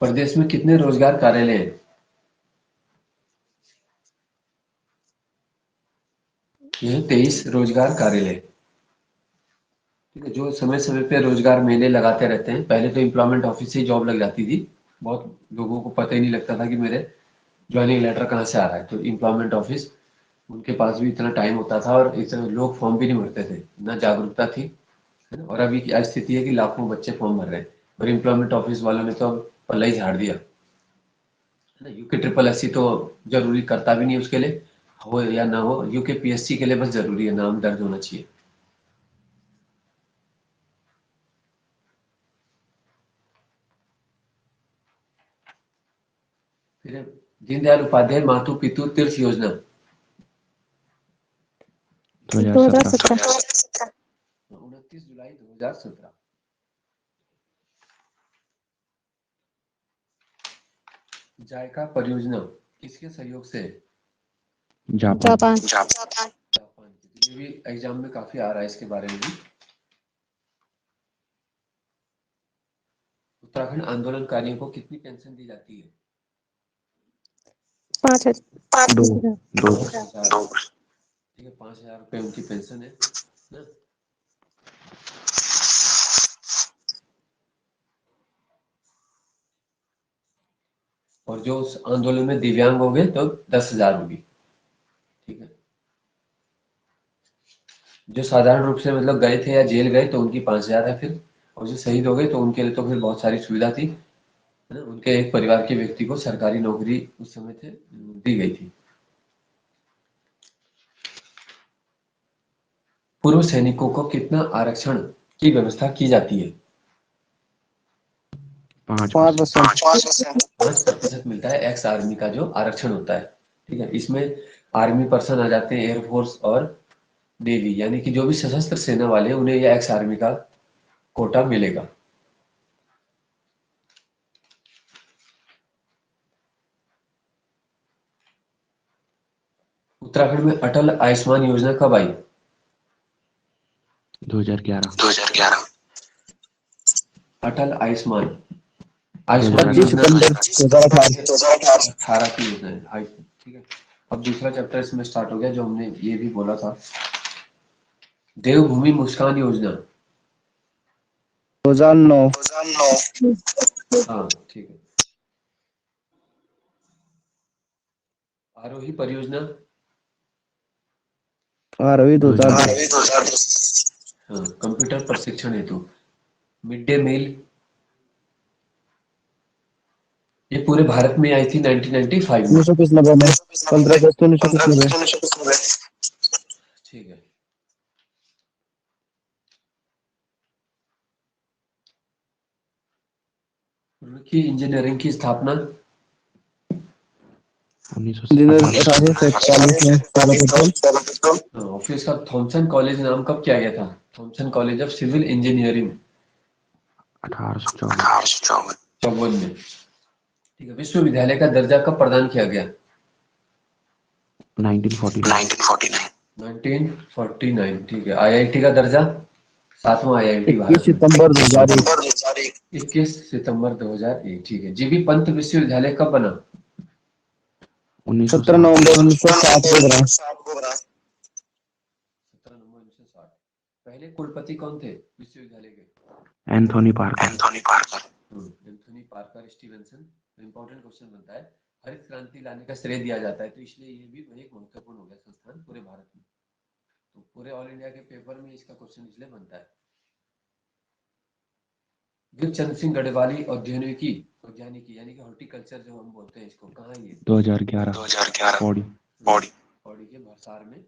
प्रदेश में कितने रोजगार कार्यालय हैं? यह 23 रोजगार कार्यालय। ठीक है, जो समय समय पे रोजगार मेले लगाते रहते हैं। पहले तो एम्प्लॉयमेंट ऑफिस से ही जॉब लग जाती थी, बहुत लोगों को पता ही नहीं लगता था कि मेरे ज्वाइनिंग लेटर कहाँ से आ रहा है। तो एम्प्लॉयमेंट ऑफिस, उनके पास भी इतना टाइम होता था और इतने लोग फॉर्म भी नहीं भरते थे, ना जागरूकता थी, है ना? और अभी क्या स्थिति है कि लाखों बच्चे फॉर्म भर रहे हैं, और एम्प्लॉयमेंट ऑफिस वालों ने तो अब पल्ला ही झाड़ दिया, है ना? यूके ट्रिपल एस सी तो जरूरी करता भी नहीं उसके लिए, हो या ना हो। यूके पीएससी के लिए बस जरूरी है, नाम दर्ज होना चाहिए। फिर दीनदयाल उपाध्याय मातु पितु तीर्थ योजना 2017 2017। 29 जुलाई 2017। जायका परियोजना किसके सहयोग से? जापान जापान की। ये भी एग्जाम में काफी आ रहा है, इसके बारे में भी। उत्तराखंड आंदोलनकारियों को कितनी पेंशन दी जाती है? 5,000। 2 ठीक है, 5,000 रुपये उनकी पेंशन है ना? और जो उस आंदोलन में दिव्यांग हो गए तो 10,000 होगी। ठीक है, जो साधारण रूप से मतलब गए थे या जेल गए तो उनकी 5,000 है फिर। और जो शहीद हो गए तो उनके लिए तो फिर बहुत सारी सुविधा थी, है ना? उनके एक परिवार के व्यक्ति को सरकारी नौकरी उस समय थे दी गई थी। पूर्व सैनिकों को कितना आरक्षण की व्यवस्था की जाती है? 5% 5% मिलता है एक्स आर्मी का जो आरक्षण होता है। ठीक है, इसमें आर्मी पर्सन आ जाते हैं, एयरफोर्स और नेवी, यानी कि जो भी सशस्त्र सेना वाले हैं उन्हें यह एक्स आर्मी का कोटा मिलेगा। उत्तराखंड में अटल आयुष्मान योजना कब आई? 2011 2011 अटल आयुष्मान आयुष्मान 25 योजना सितंबर 2018 2018 की योजना है। ठीक है, अब दूसरा चैप्टर इसमें स्टार्ट हो गया जो हमने ये भी बोला था। देवभूमि मुस्कान योजना। 2009 हाँ ठीक है। आरोही परियोजना। आरवी 2002 हाँ, कंप्यूटर प्रशिक्षण हेतु। मिड डे मील, ये पूरे भारत में आई थी 1995 में। 1990 में 15 अगस्त 1990 ठीक है। रुड़की इंजीनियरिंग की स्थापना। 18 से 41 में सर्वप्रथम हाँ, ऑफिस का थॉमसन कॉलेज नाम कब किया गया था? Thomson college of civil engineering 1854 54 में। ठीक है, विश्वविद्यालय का दर्जा कब प्रदान किया गया? 1949 1949। ठीक है, आईआईटी का दर्जा, सातवां आईआईटी 21 भारत में। सितंबर 2001 21 सितंबर 2001। ठीक है, जीबी पंत विश्वविद्यालय कब बना? 17 1960 नवंबर 1960 को बना 17 नवंबर 1960। पहले कुलपति कौन थे विश्वविद्यालय के? Anthony Parker Anthony Parker Stevenson. Important question बनता है। हरित क्रांति लाने का श्रेय दिया जाता है, तो इसलिए ये भी एक महत्वपूर्ण हो गया संस्थान पूरे भारत में। तो पूरे ऑल इंडिया के पेपर में इसका क्वेश्चन इसलिए बनता है। वीर चंद्र सिंह गढ़वाली औद्यानिकी यानी कि हॉर्टिकल्चर जो हम बोलते हैं इसको, कहाँ है ये? 2011 पौड़ी पौड़ी के भरसार में।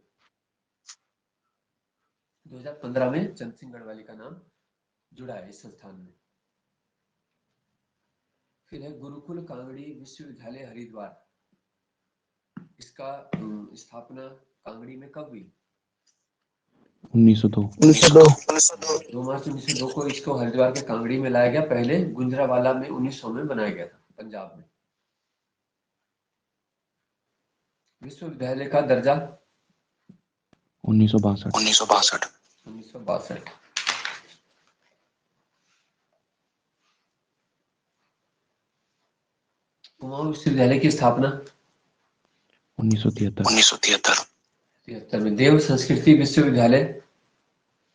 2015 में चंद्र सिंह गढ़वाली का नाम जुड़ा है इस संस्थान में। फिर है गुरुकुल कांगड़ी विश्वविद्यालय हरिद्वार। इसका स्थापना कांगड़ी में कब हुई? 1902 2 मार्च 1902 को इसको हरिद्वार के कांगड़ी में लाया गया। पहले गुजरावाला में 1900 में बनाया गया था, पंजाब में। विश्वविद्यालय का दर्जा 1962 कुमाऊं विश्वविद्यालय की स्थापना 1973 में। देव संस्कृति विश्वविद्यालय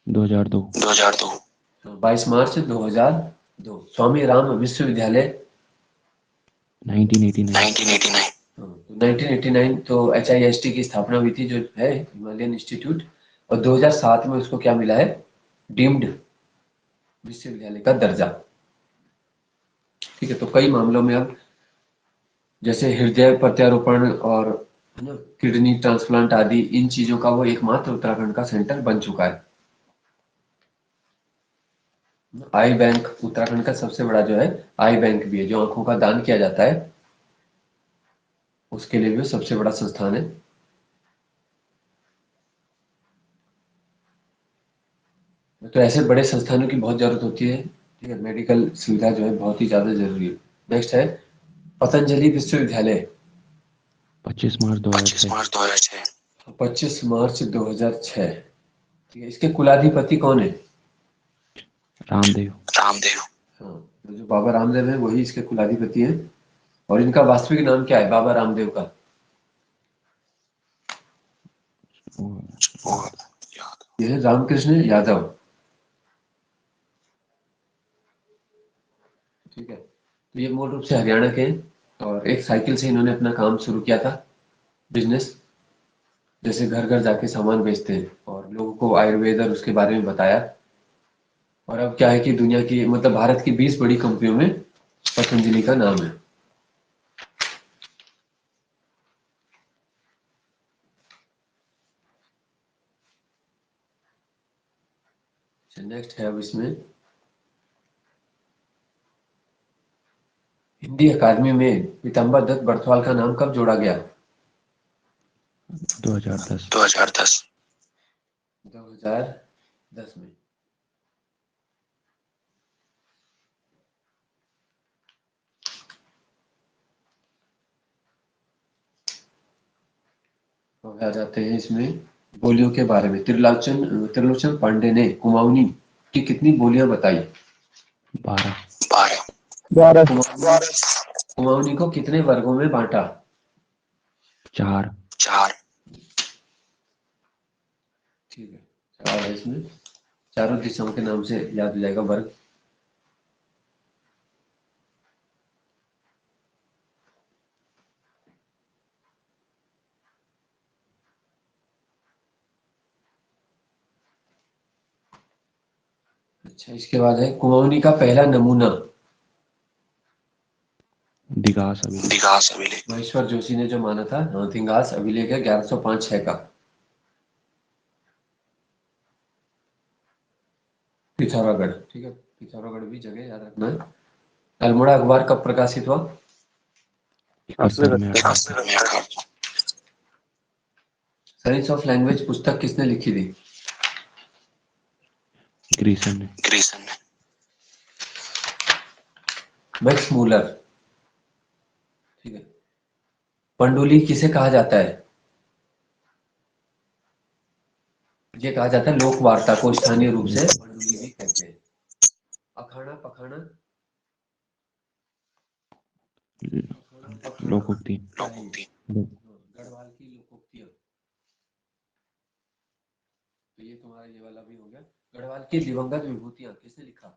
2002 22 मार्च 2002। स्वामी राम विश्वविद्यालय 1989 1989 तो HIST की स्थापना हुई थी, जो है हिमालयन इंस्टीट्यूट। और 2007 में उसको क्या मिला है? डीम्ड विश्वविद्यालय का दर्जा। ठीक है, तो कई मामलों में अब जैसे हृदय प्रत्यारोपण और है ना किडनी ट्रांसप्लांट आदि, इन चीजों का वो एकमात्र उत्तराखंड का सेंटर बन चुका है। आई बैंक उत्तराखंड का सबसे बड़ा जो है आई बैंक भी है, जो आंखों का दान किया जाता है उसके लिए भी सबसे बड़ा संस्थान है। तो ऐसे बड़े संस्थानों की बहुत जरूरत होती है। ठीक है, मेडिकल सुविधा जो है बहुत ही ज्यादा जरूरी है। नेक्स्ट है पतंजलि विश्वविद्यालय 25 मार्च 2006 25 मार्च 2006। ठीक है, इसके कुलाधिपति कौन है? रामदेव हाँ, तो जो बाबा रामदेव है वही इसके कुलाधिपति हैं। और इनका वास्तविक नाम क्या है बाबा रामदेव का? यह है रामकृष्ण यादव। ठीक है, तो ये मूल रूप से हरियाणा के हैं और एक साइकिल से इन्होंने अपना काम शुरू किया था, बिजनेस। जैसे घर घर जाके सामान बेचते हैं और लोगों को आयुर्वेद और उसके बारे में बताया। और अब क्या है कि दुनिया की मतलब भारत की 20 बड़ी कंपनियों में पतंजलि का नाम है। नेक्स्ट है अब इसमें हिंदी अकादमी में पीताम्बर दत्त बर्थवाल का नाम कब जोड़ा गया? 2010 2010 में। अब आ जाते हैं इसमें बोलियों के बारे में। त्रिलोचन पांडे ने कुमाऊनी की कितनी बोलियां बताई? 12। 12। कुमाऊनी को कितने वर्गों में बांटा? 4। ठीक है, 4 है इसमें। चारों दिशाओं के नाम से याद हो जाएगा वर्ग। अच्छा, इसके बाद है कुमाऊनी का पहला नमूना। दिगास अभिलेख। महेश्वर जोशी ने जो माना था, हाँ, दिगास अभिलेख है 1105-6 का। पिथौरागढ़, ठीक है, पिथौरागढ़ भी जगह याद रखना है। अल्मोड़ा अखबार कब प्रकाशित हुआ? 71 में 1800। साइंस ऑफ लैंग्वेज पुस्तक किसने लिखी थी? ग्रीसन ने। मैक्स मूलर, ठीक है। पंडुली किसे कहा जाता है? ये कहा जाता है लोक वार्ता को स्थानीय रूप से पंडुली भी कहते हैं। अखाड़ा पखाड़ा, लोकोक्ति। गढ़वाल की लोकोक्तियां। तो ये तुम्हारा ये वाला भी हो गया। गढ़वाल की दिवंगत विभूतियां किसने लिखा?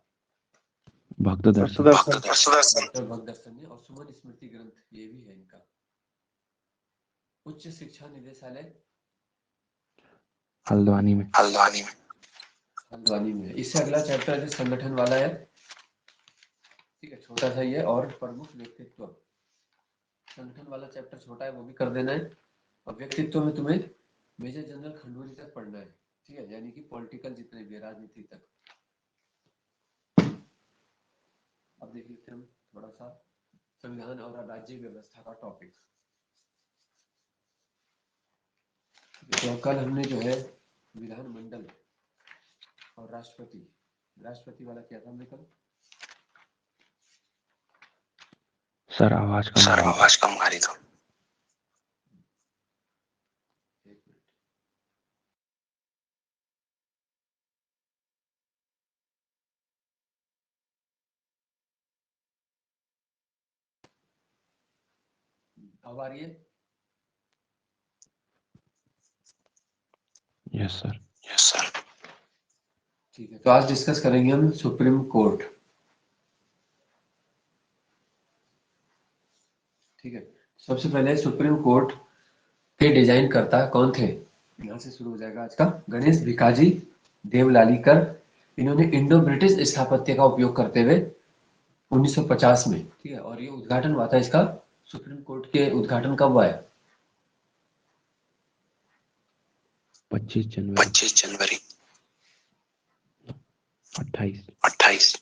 भक्त दर्शन। डॉक्टर भगदर्शन ने। और सुमन स्मृति ग्रंथ ये भी है इनका। उच्च शिक्षा निदेशालय हल्द्वानी में। हल्द्वानी में है। इससे अगला चैप्टर जो संगठन वाला है, ठीक है, छोटा सा ही है। और प्रमुख व्यक्तित्व, संगठन वाला चैप्टर छोटा है, वो भी कर देना है। और व्यक्तित्व में तुम्हें मेजर जनरल खंडूरी तक पढ़ना है, ठीक है, यानी कि पॉलिटिकल जितने भी राजनीति तक। अब देख लेते हैं हम थोड़ा सा संविधान और राज्य व्यवस्था का टॉपिक। तो कल हमने जो है विधानमंडल और राष्ट्रपति वाला किया था हमने कल। सर आवाज कम आ रही था। एक मिनट। अब आ रही है? Yes sir. ठीक है, तो आज डिस्कस करेंगे हम सुप्रीम कोर्ट। ठीक है, सबसे पहले सुप्रीम कोर्ट के डिजाइन करता कौन थे? यहाँ से शुरू हो जाएगा आज का। गणेश भिकाजी देवलालीकर। इन्होंने इंडो ब्रिटिश स्थापत्य का उपयोग करते हुए 1950 में, ठीक है। और ये उद्घाटन हुआ था इसका, सुप्रीम कोर्ट के उद्घाटन कब हुआ है? 25 जनवरी 28।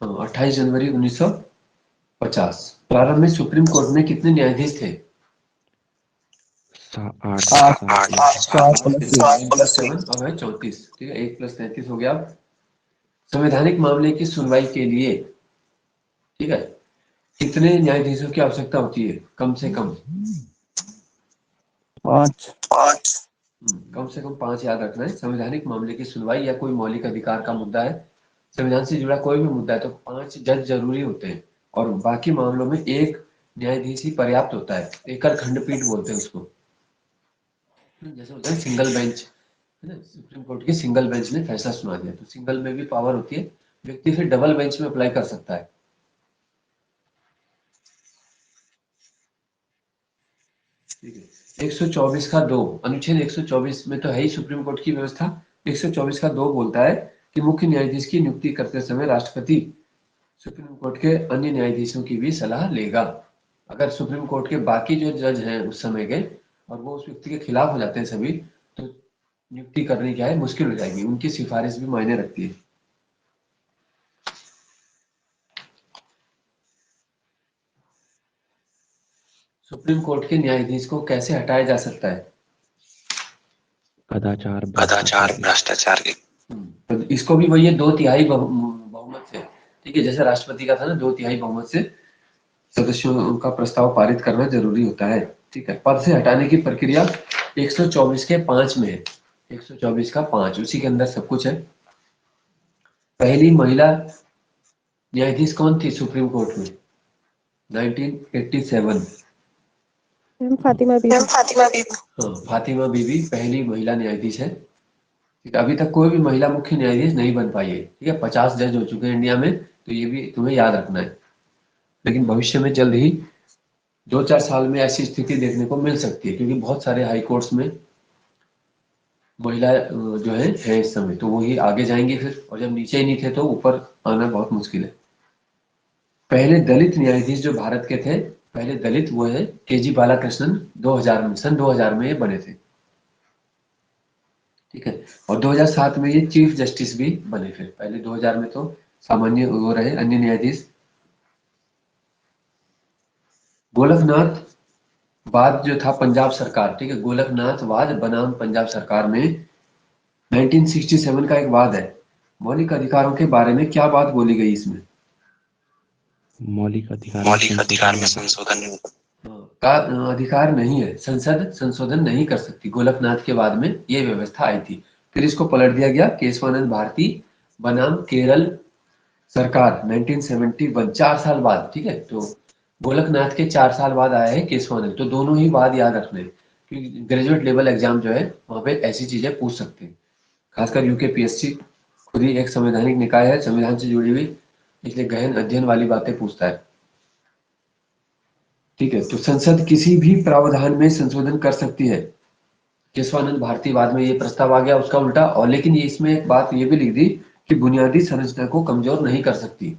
हाँ, 28 जनवरी 1950। प्रारंभ में सुप्रीम कोर्ट में कितने न्यायाधीश थे? 8। 7+7। अब है 34, ठीक है, 1 + 33 हो गया। संवैधानिक मामले की सुनवाई के लिए, ठीक है, कितने न्यायाधीशों की आवश्यकता होती है? कम से कम 5। कम से कम 5 याद रखना है। संवैधानिक मामले की सुनवाई या कोई मौलिक अधिकार का मुद्दा है, संविधान से जुड़ा कोई भी मुद्दा है, तो 5 जज जरूरी होते हैं। और बाकी मामलों में एक न्यायाधीश ही पर्याप्त होता है। एकल खंडपीठ बोलते हैं उसको। जैसे होता है सिंगल बेंच, है ना, सुप्रीम कोर्ट की सिंगल बेंच ने फैसला सुना दिया, तो सिंगल में भी पावर होती है, व्यक्ति फिर डबल बेंच में अप्लाई कर सकता है। ठीक है, 124 का 2, अनुच्छेद 124 में तो है ही सुप्रीम कोर्ट की व्यवस्था। 124 का 2 बोलता है कि मुख्य न्यायाधीश की नियुक्ति करते समय राष्ट्रपति सुप्रीम कोर्ट के अन्य न्यायाधीशों की भी सलाह लेगा। अगर सुप्रीम कोर्ट के बाकी जो जज हैं उस समय के, और वो उस व्यक्ति के खिलाफ हो जाते हैं सभी, तो नियुक्ति करनी क्या है, मुश्किल हो जाएगी। उनकी सिफारिश भी मायने रखती है। सुप्रीम कोर्ट के न्यायाधीश को कैसे हटाया जा सकता है? कदाचार भ्रष्टाचार के। तो इसको भी वही है, 2/3 बहुमत से, ठीक है, जैसे राष्ट्रपति का था ना, 2/3 बहुमत से सदस्यों का प्रस्ताव पारित करना जरूरी होता है। ठीक है, पद से हटाने की प्रक्रिया 124 के 5 में है, 124 का 5, उसी के अंदर सब कुछ है। पहली महिला न्यायाधीश कौन थी सुप्रीम कोर्ट में? 1987। मैम फातिमा बीबी। हाँ, फातिमा बीबी पहली महिला न्यायाधीश है। ठीक है, अभी तक कोई भी महिला मुख्य न्यायाधीश नहीं बन पाई है। ठीक है, 50 जज हो चुके हैं इंडिया में, तो ये भी तुम्हें याद रखना है। लेकिन भविष्य में जल्द ही 2-4 साल में ऐसी स्थिति देखने को मिल सकती है, क्योंकि बहुत सारे हाई कोर्ट्स में महिला जो है इस समय, तो वही आगे जाएंगे फिर, और जब नीचे ही नहीं थे तो ऊपर आना बहुत मुश्किल है। पहले दलित न्यायाधीश जो भारत के थे, पहले दलित वो है के.जी. बालाकृष्णन, 2000 में, सन 2000 में ये बने थे। ठीक है, और 2007 में ये चीफ जस्टिस भी बने। फिर पहले 2000 में तो सामान्य वो रहे अन्य न्यायाधीश। गोलकनाथ वाद जो था पंजाब सरकार, ठीक है, गोलकनाथ वाद बनाम पंजाब सरकार में 1967 का एक वाद है। मौलिक अधिकारों के बारे में क्या बात बोली गई इसमें? मौलिक अधिकार में संशोधन का अधिकार नहीं है, संसद संशोधन नहीं कर सकती। गोलकनाथ के बाद में ये व्यवस्था आई थी, फिर इसको पलट दिया गया। केशवानंद भारती बनाम केरल सरकार 1971, 4 साल बाद। ठीक है, तो गोलकनाथ के 4 साल बाद आया है केशवानंद। तो दोनों ही बात याद रखने, क्योंकि ग्रेजुएट लेवल एग्जाम जो है वहां पे ऐसी चीजें पूछ सकते हैं। खासकर यूकेपीएससी खुद ही एक संवैधानिक निकाय है, संविधान से जुड़ी हुई, इसलिए गहन अध्ययन वाली बातें पूछता है। ठीक है, तो संसद किसी भी प्रावधान में संशोधन कर सकती है। केशवानंद भारती बाद में ये प्रस्ताव आ गया उसका उल्टा, और लेकिन ये इसमें एक बात ये भी लिख दी कि बुनियादी संरचना को कमजोर नहीं कर सकती।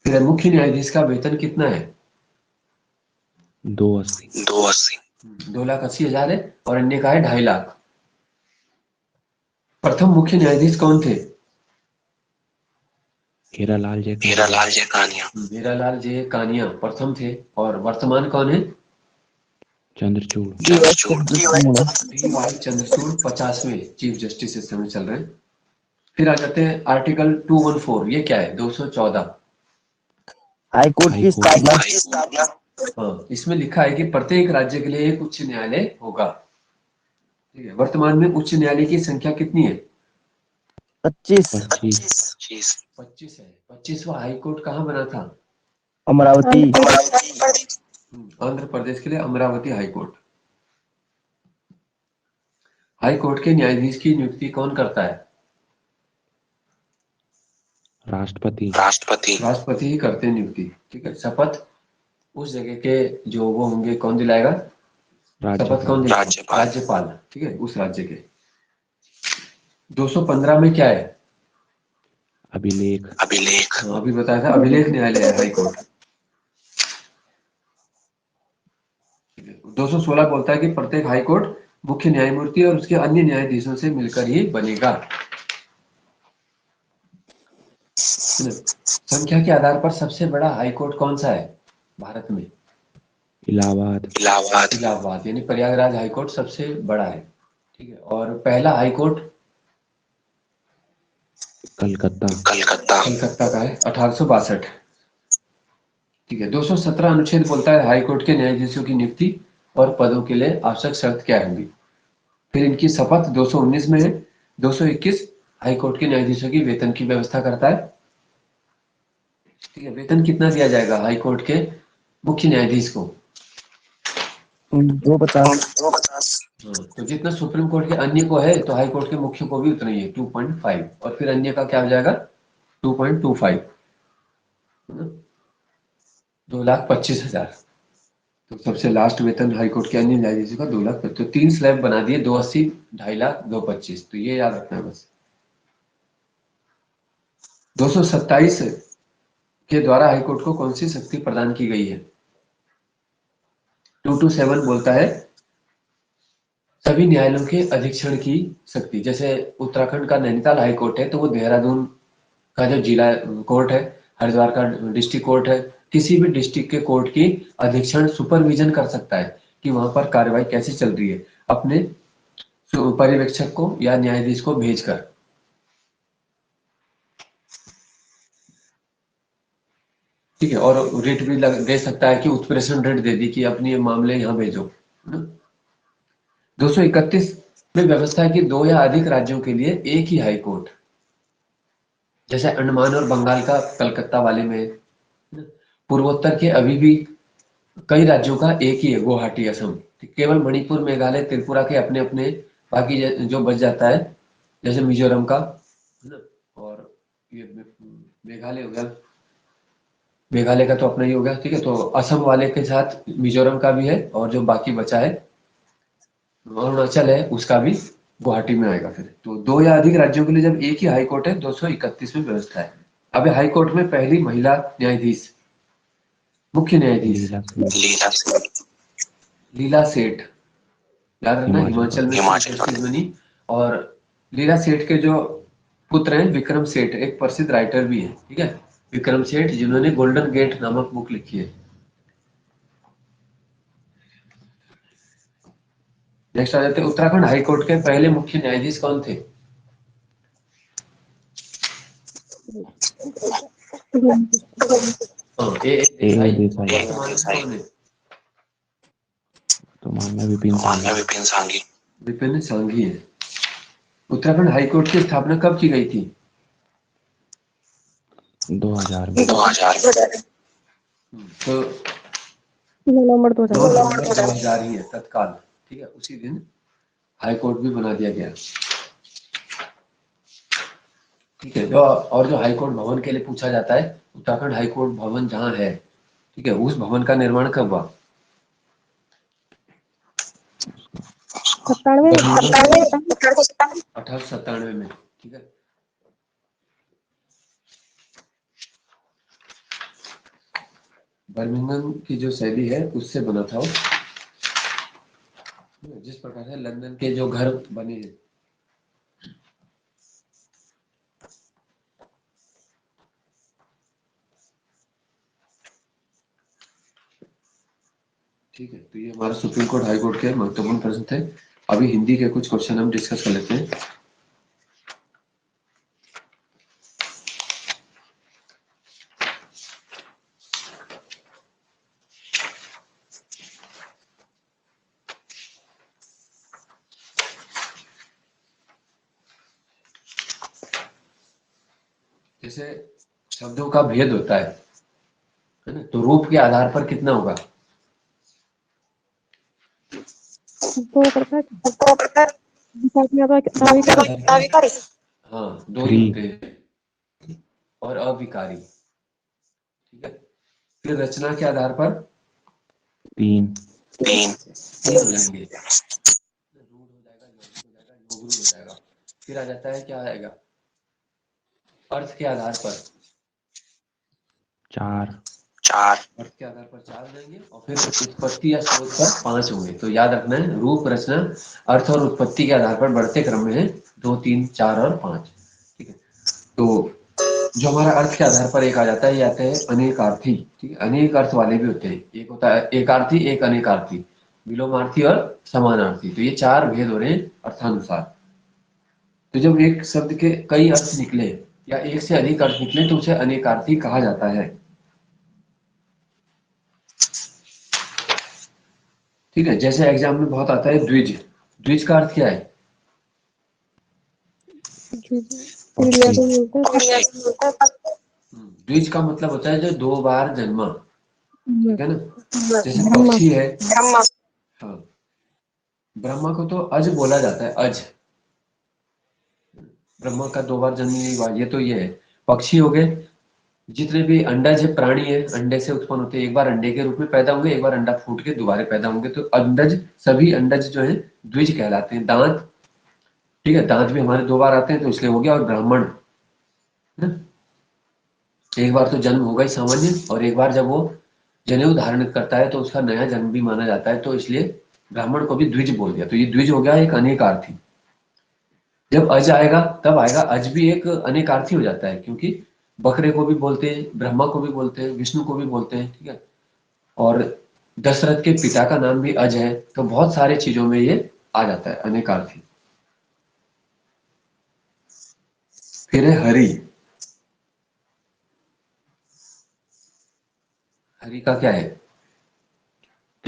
फिर मुख्य न्यायाधीश का वेतन कितना है? 280 2,80,000 है, और अन्य का है 2.5 लाख। प्रथम मुख्य न्यायाधीश कौन थे? हीरालाल जय हीरालाल जे कानिया प्रथम थे। और वर्तमान कौन है? चंद्रचूड़ डी.वाई. चंद्रचूड़ 50वें चीफ जस्टिस इस समय चल रहे हैं। फिर आ जाते हैं आर्टिकल 214, ये क्या है? 214 हाई कोर्ट की स्थापना। हाँ, इसमें लिखा है कि प्रत्येक राज्य के लिए एक उच्च न्यायालय होगा। ठीक है, वर्तमान में उच्च न्यायालय की संख्या कितनी है? 25 25 है। 25वां हाई कोर्ट कहाँ बना था? अमरावती। आंध्र प्रदेश के लिए Amravati high court. High court के न्यायाधीश की नियुक्ति कौन करता है? राष्ट्रपति ही करते हैं नियुक्ति। ठीक है, शपथ उस जगह के जो वो होंगे, कौन दिलाएगा शपथ? कौन दिलाएगा? राज्यपाल। ठीक है, उस राज्य के। 215 में क्या है? अभिलेख हाँ, अभी बताया था, अभिलेख न्यायालय है हाई कोर्ट। 216 बोलता है कि प्रत्येक हाई कोर्ट मुख्य न्यायमूर्ति और उसके अन्य न्यायाधीशों से मिलकर ही बनेगा। संख्या के आधार पर सबसे बड़ा हाई कोर्ट कौन सा है भारत में? इलाहाबाद यानी प्रयागराज हाई कोर्ट सबसे बड़ा है। ठीक है, और पहला हाई कोर्ट कलकत्ता का है, 1862। ठीक है, 217 अनुच्छेद बोलता है हाई कोर्ट के न्यायाधीशों की नियुक्ति और पदों के लिए आवश्यक शर्त क्या होंगी। फिर इनकी शपथ 219 में है। 221 हाई कोर्ट के न्यायाधीशों की वेतन की व्यवस्था करता है। ठीक है, वेतन कितना दिया जाएगा हाई कोर्ट के मुख्य न्यायाधीश को? 250। तो जितना सुप्रीम कोर्ट के अन्य को है, तो हाई कोर्ट के मुख्य को भी उतना ही है, 2.5। और फिर अन्य का क्या हो जाएगा? 2.25, 2,25,000। तो सबसे लास्ट वेतन हाई कोर्ट के अन्य न्यायाधीशों का 2,25,000। तो 3 स्लैब बना दिए, 280, 2.5 लाख, 225। तो ये याद रखना है बस। 227 के द्वारा हाईकोर्ट को कौन सी शक्ति प्रदान की गई है? 227 बोलता है सभी न्यायालयों के अधीक्षण की शक्ति। जैसे उत्तराखंड का नैनीताल हाई कोर्ट है, तो वो देहरादून का जो जिला कोर्ट है, हरिद्वार का डिस्ट्रिक्ट कोर्ट है, किसी भी डिस्ट्रिक्ट के कोर्ट की अधीक्षण सुपरविजन कर सकता है कि वहां पर कार्रवाई कैसे चल रही है, अपने पर्यवेक्षक को या न्यायाधीश को भेजकर। ठीक है, और रेट भी दे सकता है कि उत्प्रेषण रेट दे दी कि अपने मामले यहाँ भेजो। 231 में व्यवस्था है कि 2 या अधिक राज्यों के लिए एक ही हाई कोर्ट, जैसे अंडमान और बंगाल का कलकत्ता वाले में, पूर्वोत्तर के अभी भी कई राज्यों का एक ही है, गुवाहाटी असम। केवल मणिपुर मेघालय त्रिपुरा के अपने अपने, बाकी जो बच जाता है जैसे मिजोरम का, है ना, और ये मेघालय हो गया, मेघालय का तो अपना ही हो गया, ठीक है। तो असम वाले के साथ मिजोरम का भी है, और जो बाकी बचा है अरुणाचल है, उसका भी गुवाहाटी में आएगा। फिर तो 2 या अधिक राज्यों के लिए जब एक ही हाई कोर्ट है, 231 में व्यवस्था है। अब हाई कोर्ट में पहली महिला न्यायाधीश, मुख्य न्यायाधीश लीला सेठ, लीला सेठ, लीला सेठ, याद रखना, हिमाचल हिमाचल में हिमाचल जस्टिस प्रदेश। बनी। और लीला सेठ के जो पुत्र हैं विक्रम सेठ, एक प्रसिद्ध राइटर भी है, ठीक है, विक्रम सेठ, जिन्होंने गोल्डन गेट नामक बुक लिखी है। नेक्स्ट आ जाते हैं, उत्तराखंड हाई कोर्ट के पहले मुख्य न्यायाधीश कौन थे? हाँ, ए देसाई। देसाई, वर्तमान में कौन है? वर्तमान में विपिन वर्तमान में सांघी, विपिन सांघी। विपिन सांघी है। उत्तराखंड हाई कोर्ट की स्थापना कब की गई थी? 2000 में, 2000। तो 9 नवंबर 9 2000। नवंबर 2000 ही है तत्काल, ठीक है, उसी दिन हाई कोर्ट भी बना दिया गया, ठीक है। जो हाई कोर्ट भवन के लिए पूछा जाता है, उत्तराखंड हाई कोर्ट भवन जहाँ है, ठीक है, उस भवन का निर्माण कब हुआ? 97 में। बर्मिंघम 1897 में, ठीक है। बर्मिंघम की जो शैली है उससे बना था वो, जिस प्रकार से लंदन के जो घर बने हैं, ठीक है। तो ये हमारा सुप्रीम कोर्ट हाई कोर्ट के महत्वपूर्ण प्रश्न थे। अभी हिंदी के कुछ क्वेश्चन हम डिस्कस कर लेते हैं। जैसे शब्दों का भेद होता है ना, तो रूप के आधार पर कितना होगा? 2 प्रकार विकास में अविकारी। हाँ, 2 ही 3, होते हैं, और अविकारी, ठीक है। फिर रचना के आधार पर 3, 3, 3 हो जाएंगे, रूढ़ हो जाएगा, यौगिक हो जाएगा, योगरूढ़ हो जाएगा। फिर आ जाता है, क्या आएगा? अर्थ के आधार पर 4, 4, अर्थ के आधार पर 4 देंगे, और फिर उत्पत्ति या स्रोत पर 5 होंगे। तो याद रखना है, रूप, रचना, अर्थ और उत्पत्ति के आधार पर बढ़ते क्रम में है 2, 3, 4 और 5, ठीक है। तो जो हमारा अर्थ के आधार पर एक आ जाता है, ये आते हैं अनेकार्थी, ठीक है। अनेक अर्थ वाले भी होते हैं, एक होता है एकार्थी, एक अनेकार्थी, विलोमार्थी और समानार्थी। तो ये 4 भेद हो रहे हैं अर्थानुसार। तो जब एक शब्द के कई अर्थ निकले या एक से अधिक अर्थ निकले, तो उसे अनेकार्थी कहा जाता है, ठीक है। जैसे एग्जाम में बहुत आता है द्विज, द्विज का अर्थ क्या है? इंडिया को मिलता है। द्विज का मतलब होता है जो 2 बार जन्मा, ठीक है ना। जैसे ब्रह्मा। पक्षी है, हाँ, ब्रह्मा को तो अज बोला जाता है, अज, ब्रह्मा का 2 बार जन्मी हुआ, ये तो ये है। पक्षी हो गए, जितने भी अंडज है, प्राणी है, अंडे से उत्पन्न होते हैं, एक बार अंडे के रूप में पैदा होंगे, एक बार अंडा फूट के दोबारा पैदा होंगे, तो अंडज, सभी अंडज जो है द्विज कहलाते हैं। दांत, ठीक है, दांत भी हमारे 2 बार आते हैं, तो इसलिए हो गया। और ब्राह्मण, है ना, एक बार तो जन्म होगा ही सामान्य, और एक बार जब वो जनेऊ धारण करता है तो उसका नया जन्म भी माना जाता है, तो इसलिए ब्राह्मण को भी द्विज बोल दिया। तो ये द्विज हो गया एक अनेकार्थी। जब अज आएगा तब आएगा, अज भी एक अनेकार्थी हो जाता है, क्योंकि बकरे को भी बोलते हैं, ब्रह्मा को भी बोलते हैं, विष्णु को भी बोलते हैं, ठीक है। और दशरथ के पिता का नाम भी अज है, तो बहुत सारे चीजों में ये आ जाता है अनेकार्थी। फिर है हरि, हरि का क्या है?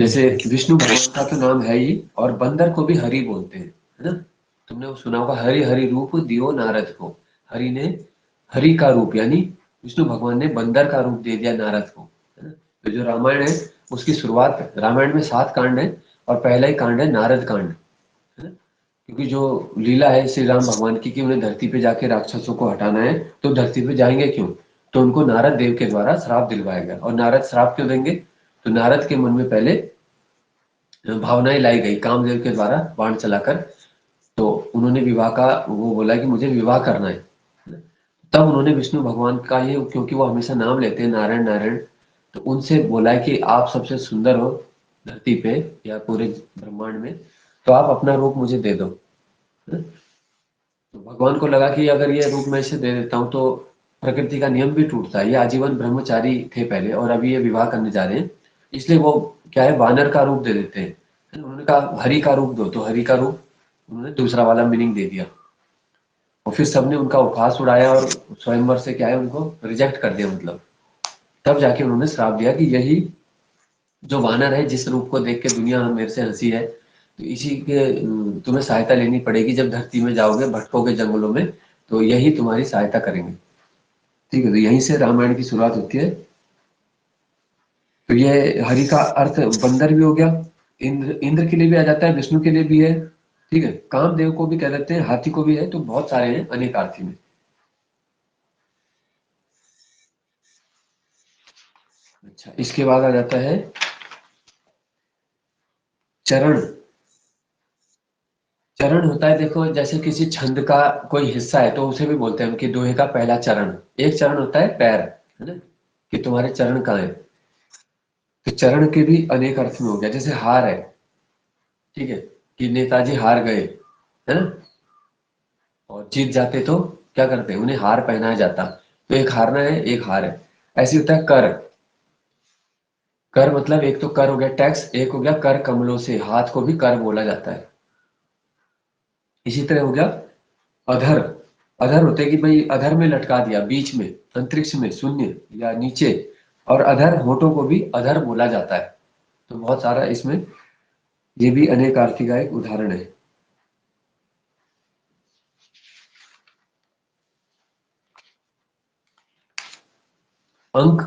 जैसे विष्णु भगवान का तो नाम है ही, और बंदर को भी हरि बोलते हैं, है ना। तुमने वो सुना होगा, हरि हरि रूप दियो नारद को। हरि ने, हरि का रूप यानी विष्णु भगवान ने बंदर का रूप दे दिया नारद को, है ना। तो जो रामायण है उसकी शुरुआत, रामायण में 7 कांड है और पहला ही कांड है नारद कांड, है ना। क्योंकि जो लीला है श्री राम भगवान की कि उन्हें धरती पे जाके राक्षसों को हटाना है, तो धरती पे जाएंगे क्यों, तो उनको नारद देव के द्वारा श्राप दिलवाया गया। और नारद श्राप क्यों देंगे, तो नारद के मन में पहले भावनाएं लाई गई कामदेव के द्वारा बाण चलाकर, तो उन्होंने विवाह का वो बोला कि मुझे विवाह करना है। तब उन्होंने विष्णु भगवान का ये, क्योंकि वो हमेशा नाम लेते हैं नारायण नारायण, तो उनसे बोला है कि आप सबसे सुंदर हो धरती पे या पूरे ब्रह्मांड में, तो आप अपना रूप मुझे दे दो। तो भगवान को लगा कि अगर ये रूप मैं इसे दे देता हूँ तो प्रकृति का नियम भी टूटता है। ये आजीवन ब्रह्मचारी थे पहले और अभी ये विवाह करने जा रहे हैं, इसलिए वो क्या है वानर का रूप दे देते हैं। उन्होंने कहा हरि का रूप दो, तो हरि का रूप उन्होंने दूसरा वाला मीनिंग दे दिया। और फिर सबने उनका उपहास उड़ाया और स्वयंवर से क्या है उनको रिजेक्ट कर दिया, मतलब तब जाके उन्होंने श्राप दिया कि यही जो वानर है जिस रूप को देख के दुनिया मेरे से हंसी है, तो इसी के तुम्हें सहायता लेनी पड़ेगी। जब धरती में जाओगे भटकोगे जंगलों में, तो यही तुम्हारी सहायता करेंगे। ठीक है, तो यहीं से रामायण की शुरुआत होती है। तो ये हरि का अर्थ बंदर भी हो गया, इंद्र, इंद्र के लिए भी आ जाता है, विष्णु के लिए भी है। ठीक है, कामदेव को भी कह देते हैं, हाथी को भी है, तो बहुत सारे हैं अनेकार्थी में। अच्छा, इसके बाद आ जाता है चरण। चरण होता है, देखो जैसे किसी छंद का कोई हिस्सा है तो उसे भी बोलते हैं, उनके दोहे का पहला चरण। एक चरण होता है पैर, है ना, कि तुम्हारे चरण कहाँ है। तो चरण के भी अनेक अर्थ में हो गया। जैसे हार है, ठीक है, कि नेताजी हार गए, है ना, और जीत जाते तो क्या करते हैं, उन्हें हार पहनाया जाता। तो एक हारना है, एक हार है। ऐसे होता है कर। कर मतलब एक तो कर हो गया टैक्स, एक हो गया कर कमलों से, हाथ को भी कर बोला जाता है। इसी तरह हो गया अधर। अधर होते कि भाई अधर में लटका दिया, बीच में, अंतरिक्ष में, शून्य या नीचे। और अधर होठों को भी अधर बोला जाता है। तो बहुत सारा इसमें, ये भी अनेकार्थी का एक उदाहरण है। अंक,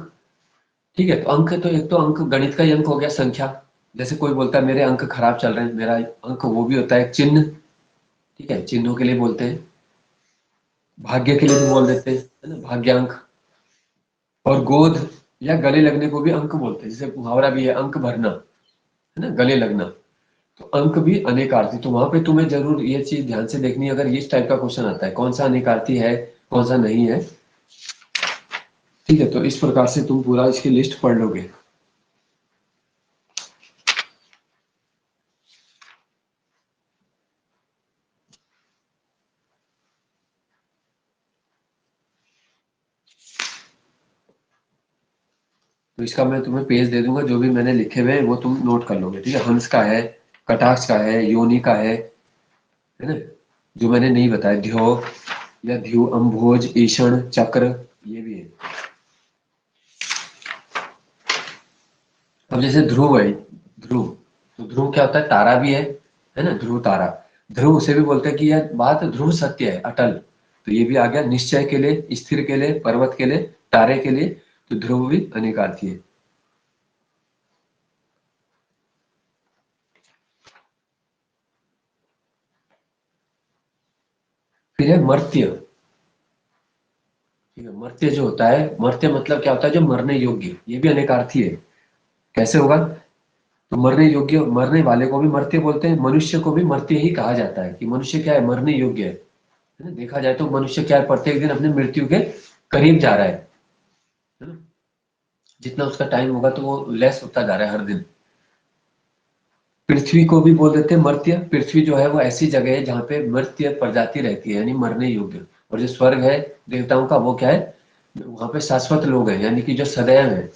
ठीक है, तो अंक तो एक तो अंक गणित का ही अंक हो गया, संख्या। जैसे कोई बोलता है मेरे अंक खराब चल रहे हैं, मेरा अंक, वो भी होता है एक चिन्ह। ठीक है, चिन्हों के लिए बोलते हैं। भाग्य के लिए भी बोल देते हैं, है ना, भाग्यांक। और गोद या गले लगने को भी अंक बोलते हैं, जैसे मुहावरा भी है अंक भरना, है ना, गले लगना। तो अंक भी अनेकार्थी। तो वहां पे तुम्हें जरूर ये चीज ध्यान से देखनी है, अगर इस टाइप का क्वेश्चन आता है कौन सा अनेकार्थी है कौन सा नहीं है। ठीक है, तो इस प्रकार से तुम पूरा इसकी लिस्ट पढ़ लोगे। तो इसका मैं तुम्हें पेज दे दूंगा, जो भी मैंने लिखे हुए हैं वो तुम नोट कर लोगे। ठीक है, हंस का है, कटाक्ष का है, योनि का है ना, जो मैंने नहीं बताया, ध्यो या ध्यू, अम्भोज, ईषण, चक्र, ये भी है। अब जैसे ध्रुव है, ध्रुव, तो ध्रुव क्या होता है, तारा भी है ना, ध्रुव तारा। ध्रुव उसे भी बोलते हैं कि यह बात ध्रुव सत्य है, अटल। तो ये भी आ गया, निश्चय के लिए, स्थिर के लिए, पर्वत के लिए, तारे के लिए। तो ध्रुव भी अनेकार्थी है। फिर है मर्त्य। ठीक है, मर्त्य जो होता है, मर्त्य मतलब क्या होता है, जो मरने योग्य, ये भी अनेकार्थी है। कैसे होगा, तो मरने योग्य, मरने वाले को भी मर्त्य बोलते हैं, मनुष्य को भी मर्त्य ही कहा जाता है, कि मनुष्य क्या है, मरने योग्य है ना। देखा जाए तो मनुष्य क्या है, प्रत्येक दिन अपने मृत्यु के करीब जा रहा है ना। जितना उसका टाइम होगा तो वो लेस होता जा रहा है हर दिन। पृथ्वी को भी बोल देते हैं मर्त्य। पृथ्वी जो है वो ऐसी जगह है जहाँ पे मर्त्य प्रजाति रहती है, यानी मरने योग्य। और जो स्वर्ग है देवताओं का, वो क्या है, वहां पे शाश्वत लोग हैं, यानी कि जो सदैव है।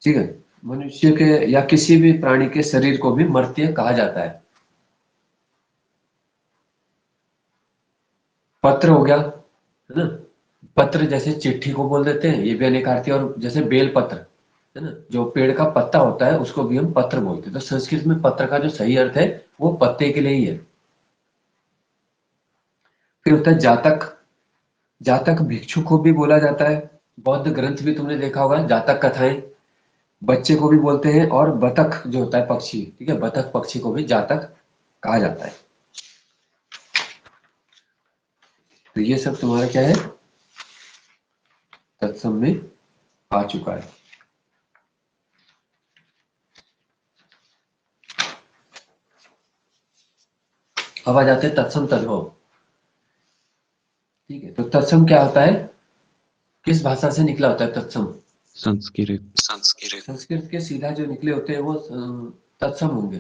ठीक है, मनुष्य के या किसी भी प्राणी के शरीर को भी मर्त्य कहा जाता है। पत्र हो गया, है ना, पत्र जैसे चिट्ठी को बोल देते हैं, ये भी अनेकार्थी। और जैसे बेल पत्र, है ना, जो पेड़ का पत्ता होता है उसको भी हम पत्र बोलते हैं। तो संस्कृत में पत्र का जो सही अर्थ है वो पत्ते के लिए ही है। फिर होता है जातक। जातक भिक्षु को भी बोला जाता है। बौद्ध ग्रंथ भी तुमने देखा होगा, जातक कथाएं। बच्चे को भी बोलते हैं, और बतख जो होता है पक्षी, ठीक है, बतख पक्षी को भी जातक कहा जाता है। तो ये सब तुम्हारा क्या है, तत्सम में आ चुका है। अब आ जाते हैं तत्सम तद्भव। ठीक है, तो तत्सम क्या होता है, किस भाषा से निकला होता है तत्सम? संस्कृत। संस्कृत के सीधा जो निकले होते हैं वो तत्सम होंगे।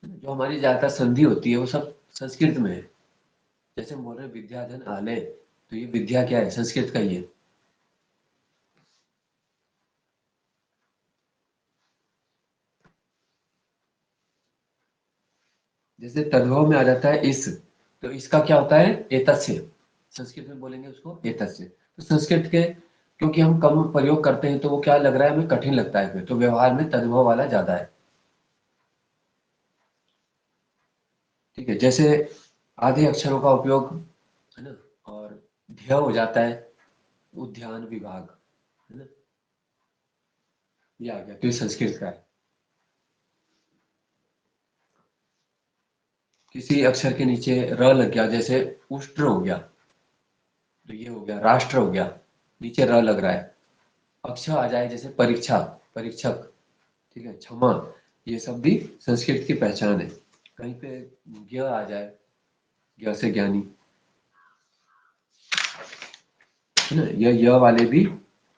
जो हमारी ज्यादातर संधि होती है वो सब संस्कृत में है। जैसे हम बोल रहे हैं विद्याधन आलय, तो ये विद्या क्या है, संस्कृत का ही है। जैसे तद्भव में आ जाता है इस, तो इसका क्या होता है, एतस्य। संस्कृत में बोलेंगे उसको एतस्य। तो संस्कृत के क्योंकि हम कम प्रयोग करते हैं तो वो क्या लग रहा है, हमें कठिन लगता है, फिर तो व्यवहार में तद्भव वाला ज्यादा है। ठीक है, जैसे आधे अक्षरों का उपयोग, है ना, और ध्यय हो जाता है, उद्यान विभाग, है ना, ये आ गया, तो ये संस्कृत का है। किसी अक्षर के नीचे र लग गया, जैसे उष्ट्र हो गया, तो ये हो गया राष्ट्र हो गया, नीचे र लग रहा है। अक्षर आ जाए जैसे परीक्षा, परीक्षक, ठीक है, क्षमा, ये सब भी संस्कृत की पहचान है। कहीं पे ज्ञ आ जाए, ज्ञ से ज्ञानी, है ना, य वाले भी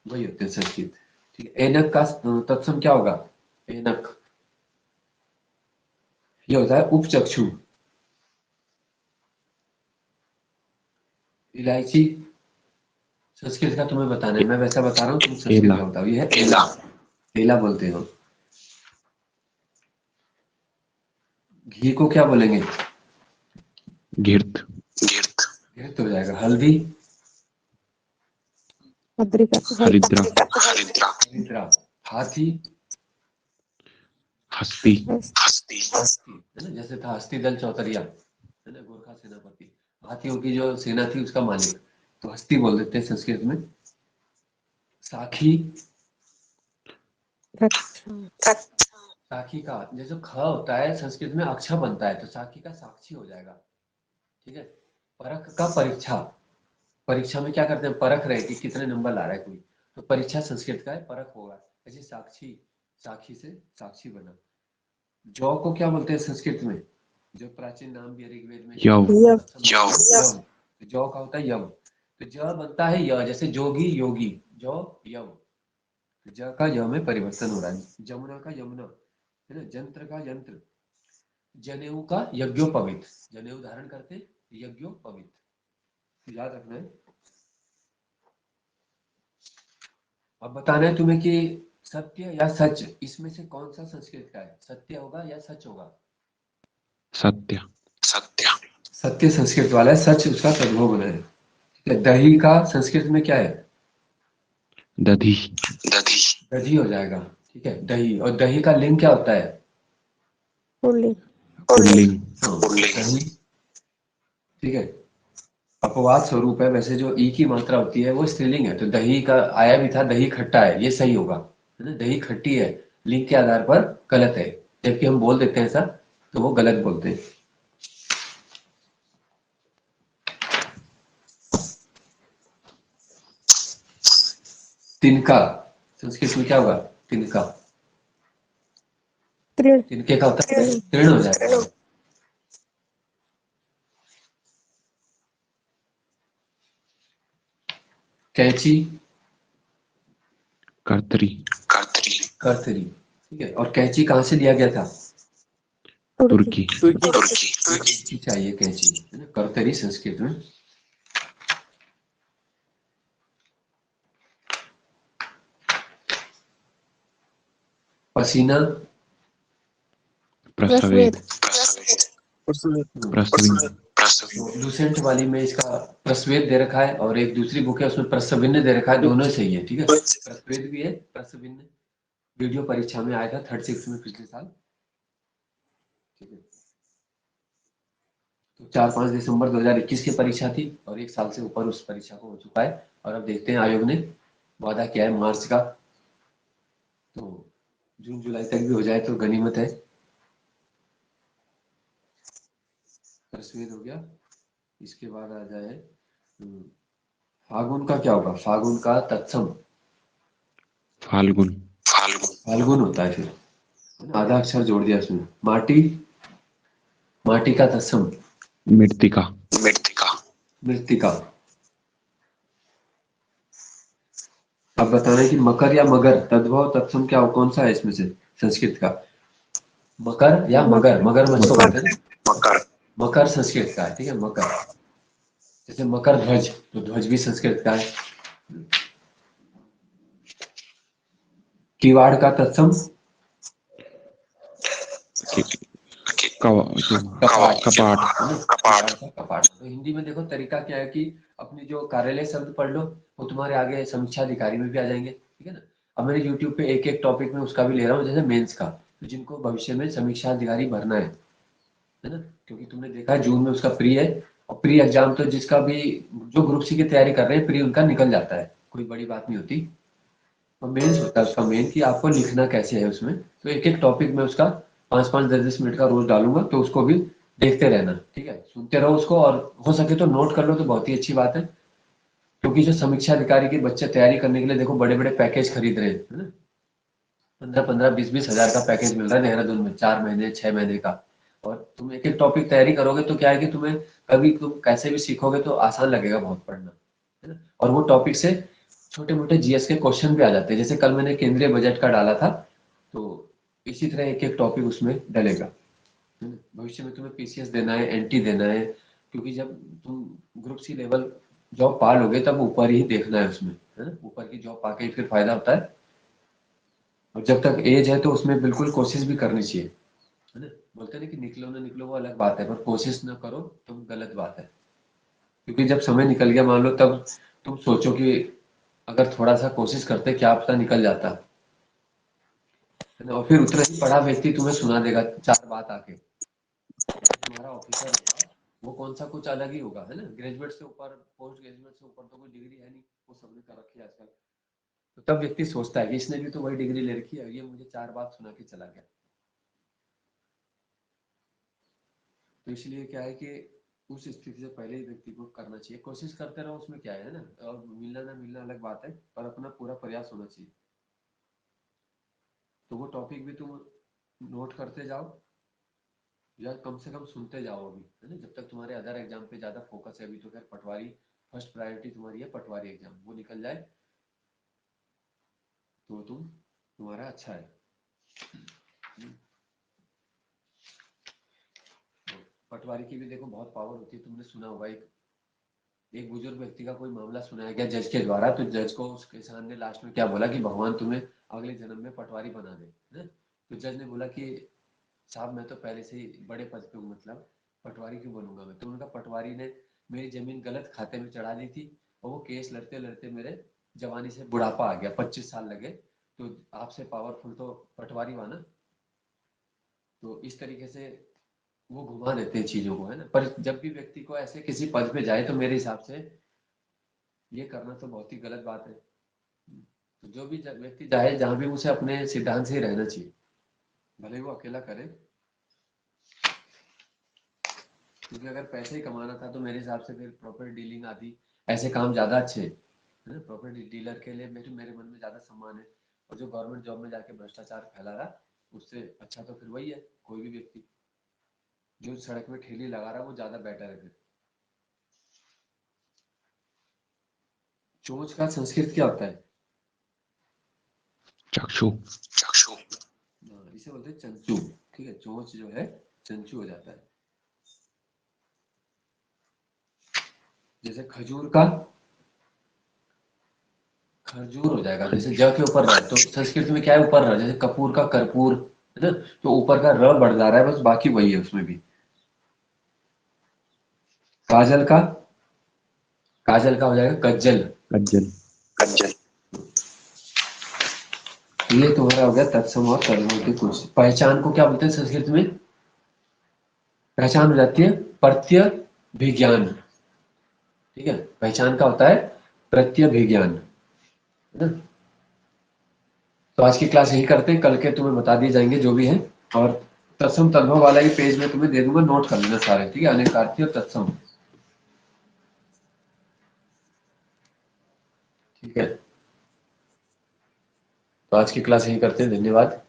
वही होते हैं संस्कृत। ठीक है, एनक का तत्सम क्या होगा, एनक, ये होता है उपचक्षु। इलायची संस्कृत का तुम्हें बताना है, मैं वैसा बता रहा हूँ, तुम संस्कृत एला। का बताओ। ये है एला, एला बोलते हो। घी को क्या बोलेंगे, घृत। घृत हो जाएगा। हल्दी, अद्रिका हरिद्रा। हरिद्रा। हाथी, हस्ती। हस्ती, है ना, जैसे था हस्ती दल चौतरिया, है ना, गोरखा सेनापति, हाथियों की जो सेना थी उसका मालिक, तो हस्ती बोल देते हैं संस्कृत में। साखी, रक्षा साखी का जैसे ख होता है संस्कृत में अक्ष बनता है, तो साखी का साक्षी हो जाएगा। ठीक है, परख का परीक्षा, परीक्षा में क्या करते हैं, परख रहे कि कितने नंबर ला रहा है कोई, तो परीक्षा संस्कृत का है, परख होगा। ऐसे साक्षी, साक्षी से साक्षी बना। जौ को क्या बोलते हैं संस्कृत में, जो प्राचीन नाम भी ऋग्वेद में यव। यव। तो जौ का होता है यव, तो ज बनता है य, जैसे जोगी योगी, जौ यव, तो ज का य में परिवर्तन हो रहा है। जमुना का यमुना, है ना, जंत्र का यंत्र, जनेऊ का यज्ञोपवीत, जनेऊ धारण करते यज्ञोपवीत, याद रखना है। अब बताना है तुम्हें कि सत्य या सच, इसमें से कौन सा संस्कृत का है, सत्य होगा या सच होगा? सत्य। सत्य संस्कृत वाला है, सच उसका तद्भव बना है। ठीक है, दही का संस्कृत में क्या है, दधी। दधी हो जाएगा। ठीक है, दही, और दही का लिंग क्या होता है, पुल्लिंग पुल्लिंग। दही। ठीक है, अपवाद स्वरूप है, वैसे जो ई की मात्रा होती है वो स्त्रीलिंग है, तो दही का आया भी था, दही खट्टा है, ये सही होगा, है ना, दही खट्टी है, लिंग के आधार पर गलत है, जबकि हम बोल देते हैं ऐसा तो वो गलत बोलते हैं। तिनका संस्कृत में क्या होगा, तिनका, तृण तिनके का होता है तृण हो जाएगा। कैंची, कर्तरी। कर्तरी। ठीक है, और कैंची कहाँ से लिया गया था, तुर्की। कैंची चाहिए, कैंची, है ना, कर्तरी संस्कृत में। पसीना, प्रसवेद। प्रसवेद। प्रसवीन। लूसेंट वाली में इसका प्रस्वेद दे रखा है, और एक दूसरी बुक है उसमें प्रसविन्न दे रखा है, दोनों सही है। ठीक है, प्रस्वेद भी है, प्रसविन्न वीडियो परीक्षा में आया था 3rd 6 में पिछले साल। ठीक है, तो 4-5 दिसंबर 2021 की परीक्षा थी और 1 साल से ऊपर उस परीक्षा को हो चुका है। और अब देखते हैं, आयोग ने वादा किया है मार्च का, तो जून जुलाई तक भी हो जाए तो गनीमत है। प्रश्न हो गया। इसके बाद आ जाए फागुन का क्या होगा? फागुन का तत्सम फाल्गुन। फाल्गुन होता है, फिर आधा अक्षर जोड़ दिया उसमें। माटी, माटी का तत्सम मृत्तिका। मृत्तिका। अब बताना कि मकर या मगर, तद्भव तत्सम क्या हो, कौन सा है इसमें से संस्कृत का? मकर या मगर? मगरमच्छ को कहते हैं ना। मकर संस्कृत का है, ठीक है, मकर। जैसे मकर ध्वज, तो ध्वज भी संस्कृत का है। किवाड़ का तत्सम कपाट। कपाट। कपाट। तो हिंदी में देखो तरीका क्या है कि अपनी जो कार्यालय शब्द पढ़ लो, वो तुम्हारे आगे समीक्षा अधिकारी में भी आ जाएंगे, ठीक है ना। अब मैंने YouTube पे एक टॉपिक में उसका भी ले रहा हूँ, जैसे मेंस का, तो जिनको भविष्य में समीक्षा अधिकारी भरना है ना, क्योंकि तुमने देखा है जून में उसका प्री है, और प्री एग्जाम तो जिसका भी, जो ग्रुप सी की तैयारी कर रहे हैं, प्री उनका निकल जाता है, कोई बड़ी बात नहीं होती। और मेंस होता है उसका मेन, कि आपको लिखना कैसे है उसमें। तो एक टॉपिक में उसका 5-5 10-10 मिनट का रोज डालूंगा, तो उसको भी देखते रहना, ठीक है, सुनते रहो उसको, और हो सके तो नोट कर लो तो बहुत ही अच्छी बात है। क्योंकि जो समीक्षा अधिकारी के बच्चे तैयारी करने के लिए देखो बड़े बड़े पैकेज खरीद रहे हैं, है ना। 15-15 20-20 हजार का पैकेज मिल रहा है देहरादून में, 4 महीने 6 महीने का। और तुम एक टॉपिक तैयारी करोगे तो क्या है कि तुम्हें कभी तुम कैसे भी सीखोगे तो आसान लगेगा बहुत पढ़ना, है ना। और वो टॉपिक से छोटे मोटे जीएस के क्वेश्चन भी आ जाते हैं। जैसे कल मैंने केंद्रीय बजट का डाला था, तो इसी तरह एक टॉपिक उसमें डलेगा, है ना? भविष्य में तुम्हें पीसीएस देना है, एनटी देना है, क्योंकि जब तुम ग्रुप सी लेवल जॉब पा लोगे तब ऊपर ही देखना है उसमें, है ना। ऊपर की जॉब पाके फिर फायदा होता है। और जब तक एज है तो उसमें बिल्कुल कोशिश भी करनी चाहिए, है ना। बोलते हैं ना कि निकलो ना निकलो वो अलग बात है, पर कोशिश ना करो तो गलत बात है। क्योंकि जब समय निकल गया मान लो, तब तुम सोचो कि अगर थोड़ा सा कोशिश करते क्या पता निकल जाता, है ना। और फिर उतना ही पढ़ा व्यक्ति तुम्हें सुना देगा 4 बात आके, तुम्हारा ऑफिसर होगा, वो कौन सा कुछ अलग ही होगा, है ना। ग्रेजुएट से ऊपर, पोस्ट ग्रेजुएट से ऊपर तो कोई डिग्री है नहीं, वो सबने कर रखी है आजकल। तो तब व्यक्ति सोचता है कि इसने भी तो वही डिग्री ले रखी है, ये मुझे 4 बात सुना के चला गया। तो इसलिए क्या है कि उस स्थिति से पहले ही व्यक्ति को करना चाहिए, कोशिश करते रहो, उसमें क्या है ना। और मिलना ना मिलना अलग बात है, पर अपना पूरा प्रयास होना चाहिए। तो वो टॉपिक भी तुम नोट करते जाओ, या कम से कम सुनते जाओ अभी, है ना। जब तक तुम्हारे अदर एग्जाम पे ज्यादा फोकस है, अभी तो खैर पटवारी फर्स्ट प्रायोरिटी तुम्हारी है, पटवारी एग्जाम वो निकल जाए तो तुम्हारा अच्छा है। तो पटवारी की भी देखो बहुत पावर होती है। तुमने सुना होगा एक बुजुर्ग व्यक्ति का कोई मामला सुनाया गया जज के द्वारा, तो जज को उस किसान ने लास्ट में क्या बोला कि भगवान तुम्हें अगले जन्म में पटवारी बना दे, है? तो जज ने बोला कि साहब मैं तो पहले से ही बड़े पद पे हूँ, मतलब पटवारी क्यों बनूंगा मैं। तो उनका पटवारी ने मेरी जमीन गलत खाते में चढ़ा दी थी, और वो केस लड़ते लड़ते मेरे जवानी से बुढ़ापा आ गया, 25 साल लगे, तो आपसे पावरफुल तो पटवारी हुआ ना। तो इस तरीके से वो घुमा देते हैं चीजों को, है ना। पर जब भी व्यक्ति को ऐसे किसी पद पे जाए तो मेरे हिसाब से ये करना तो बहुत ही गलत बात है। तो जो भी व्यक्ति जाए जहां भी, उसे अपने सिद्धांत से ही रहना चाहिए, भले वो अकेला करे। क्योंकि अगर पैसे ही कमाना था तो मेरे हिसाब से फिर प्रॉपर्टी डीलिंग आदि ऐसे काम ज्यादा अच्छे हैं, है ना। प्रॉपर्टी डीलर के लिए मेरे मन में ज्यादा सम्मान है। और जो गवर्नमेंट जॉब में जाके भ्रष्टाचार फैला रहा, उससे अच्छा तो फिर वही है, कोई भी व्यक्ति जो सड़क में ठेली लगा रहा है वो ज्यादा बेटर है फिर। चोंच का संस्कृत क्या होता है? चक्षु। हाँ, इसे बोलते हैं चंचू, ठीक है। चोंच जो है चंचू हो जाता है। जैसे खजूर का खरजूर हो जाएगा, जैसे ज के ऊपर र, तो संस्कृत में क्या है ऊपर र, जैसे कपूर का कर्पूर, है ना। तो ऊपर का र बढ़ जा रहा है, बस बाकी वही है उसमें भी। काजल का काजल का हो जाएगा कज्जल। कज्जल। ये तुम्हारा हो गया तत्सम और तदभव के कुछ। पहचान को क्या बोलते हैं संस्कृत में? पहचान हो जाती है प्रत्यभिज्ञान। ठीक है, पहचान का होता है प्रत्यभिज्ञान, है ना। तो आज की क्लास यही करते हैं, कल के तुम्हें बता दिए जाएंगे जो भी है। और तत्सम तद्भव वाला ही पेज में तुम्हें दे दूंगा, नोट कर लेना सारे, ठीक है, अनेकार्थी और तत्सम। ठीक है, तो आज की क्लास यही करते हैं, धन्यवाद।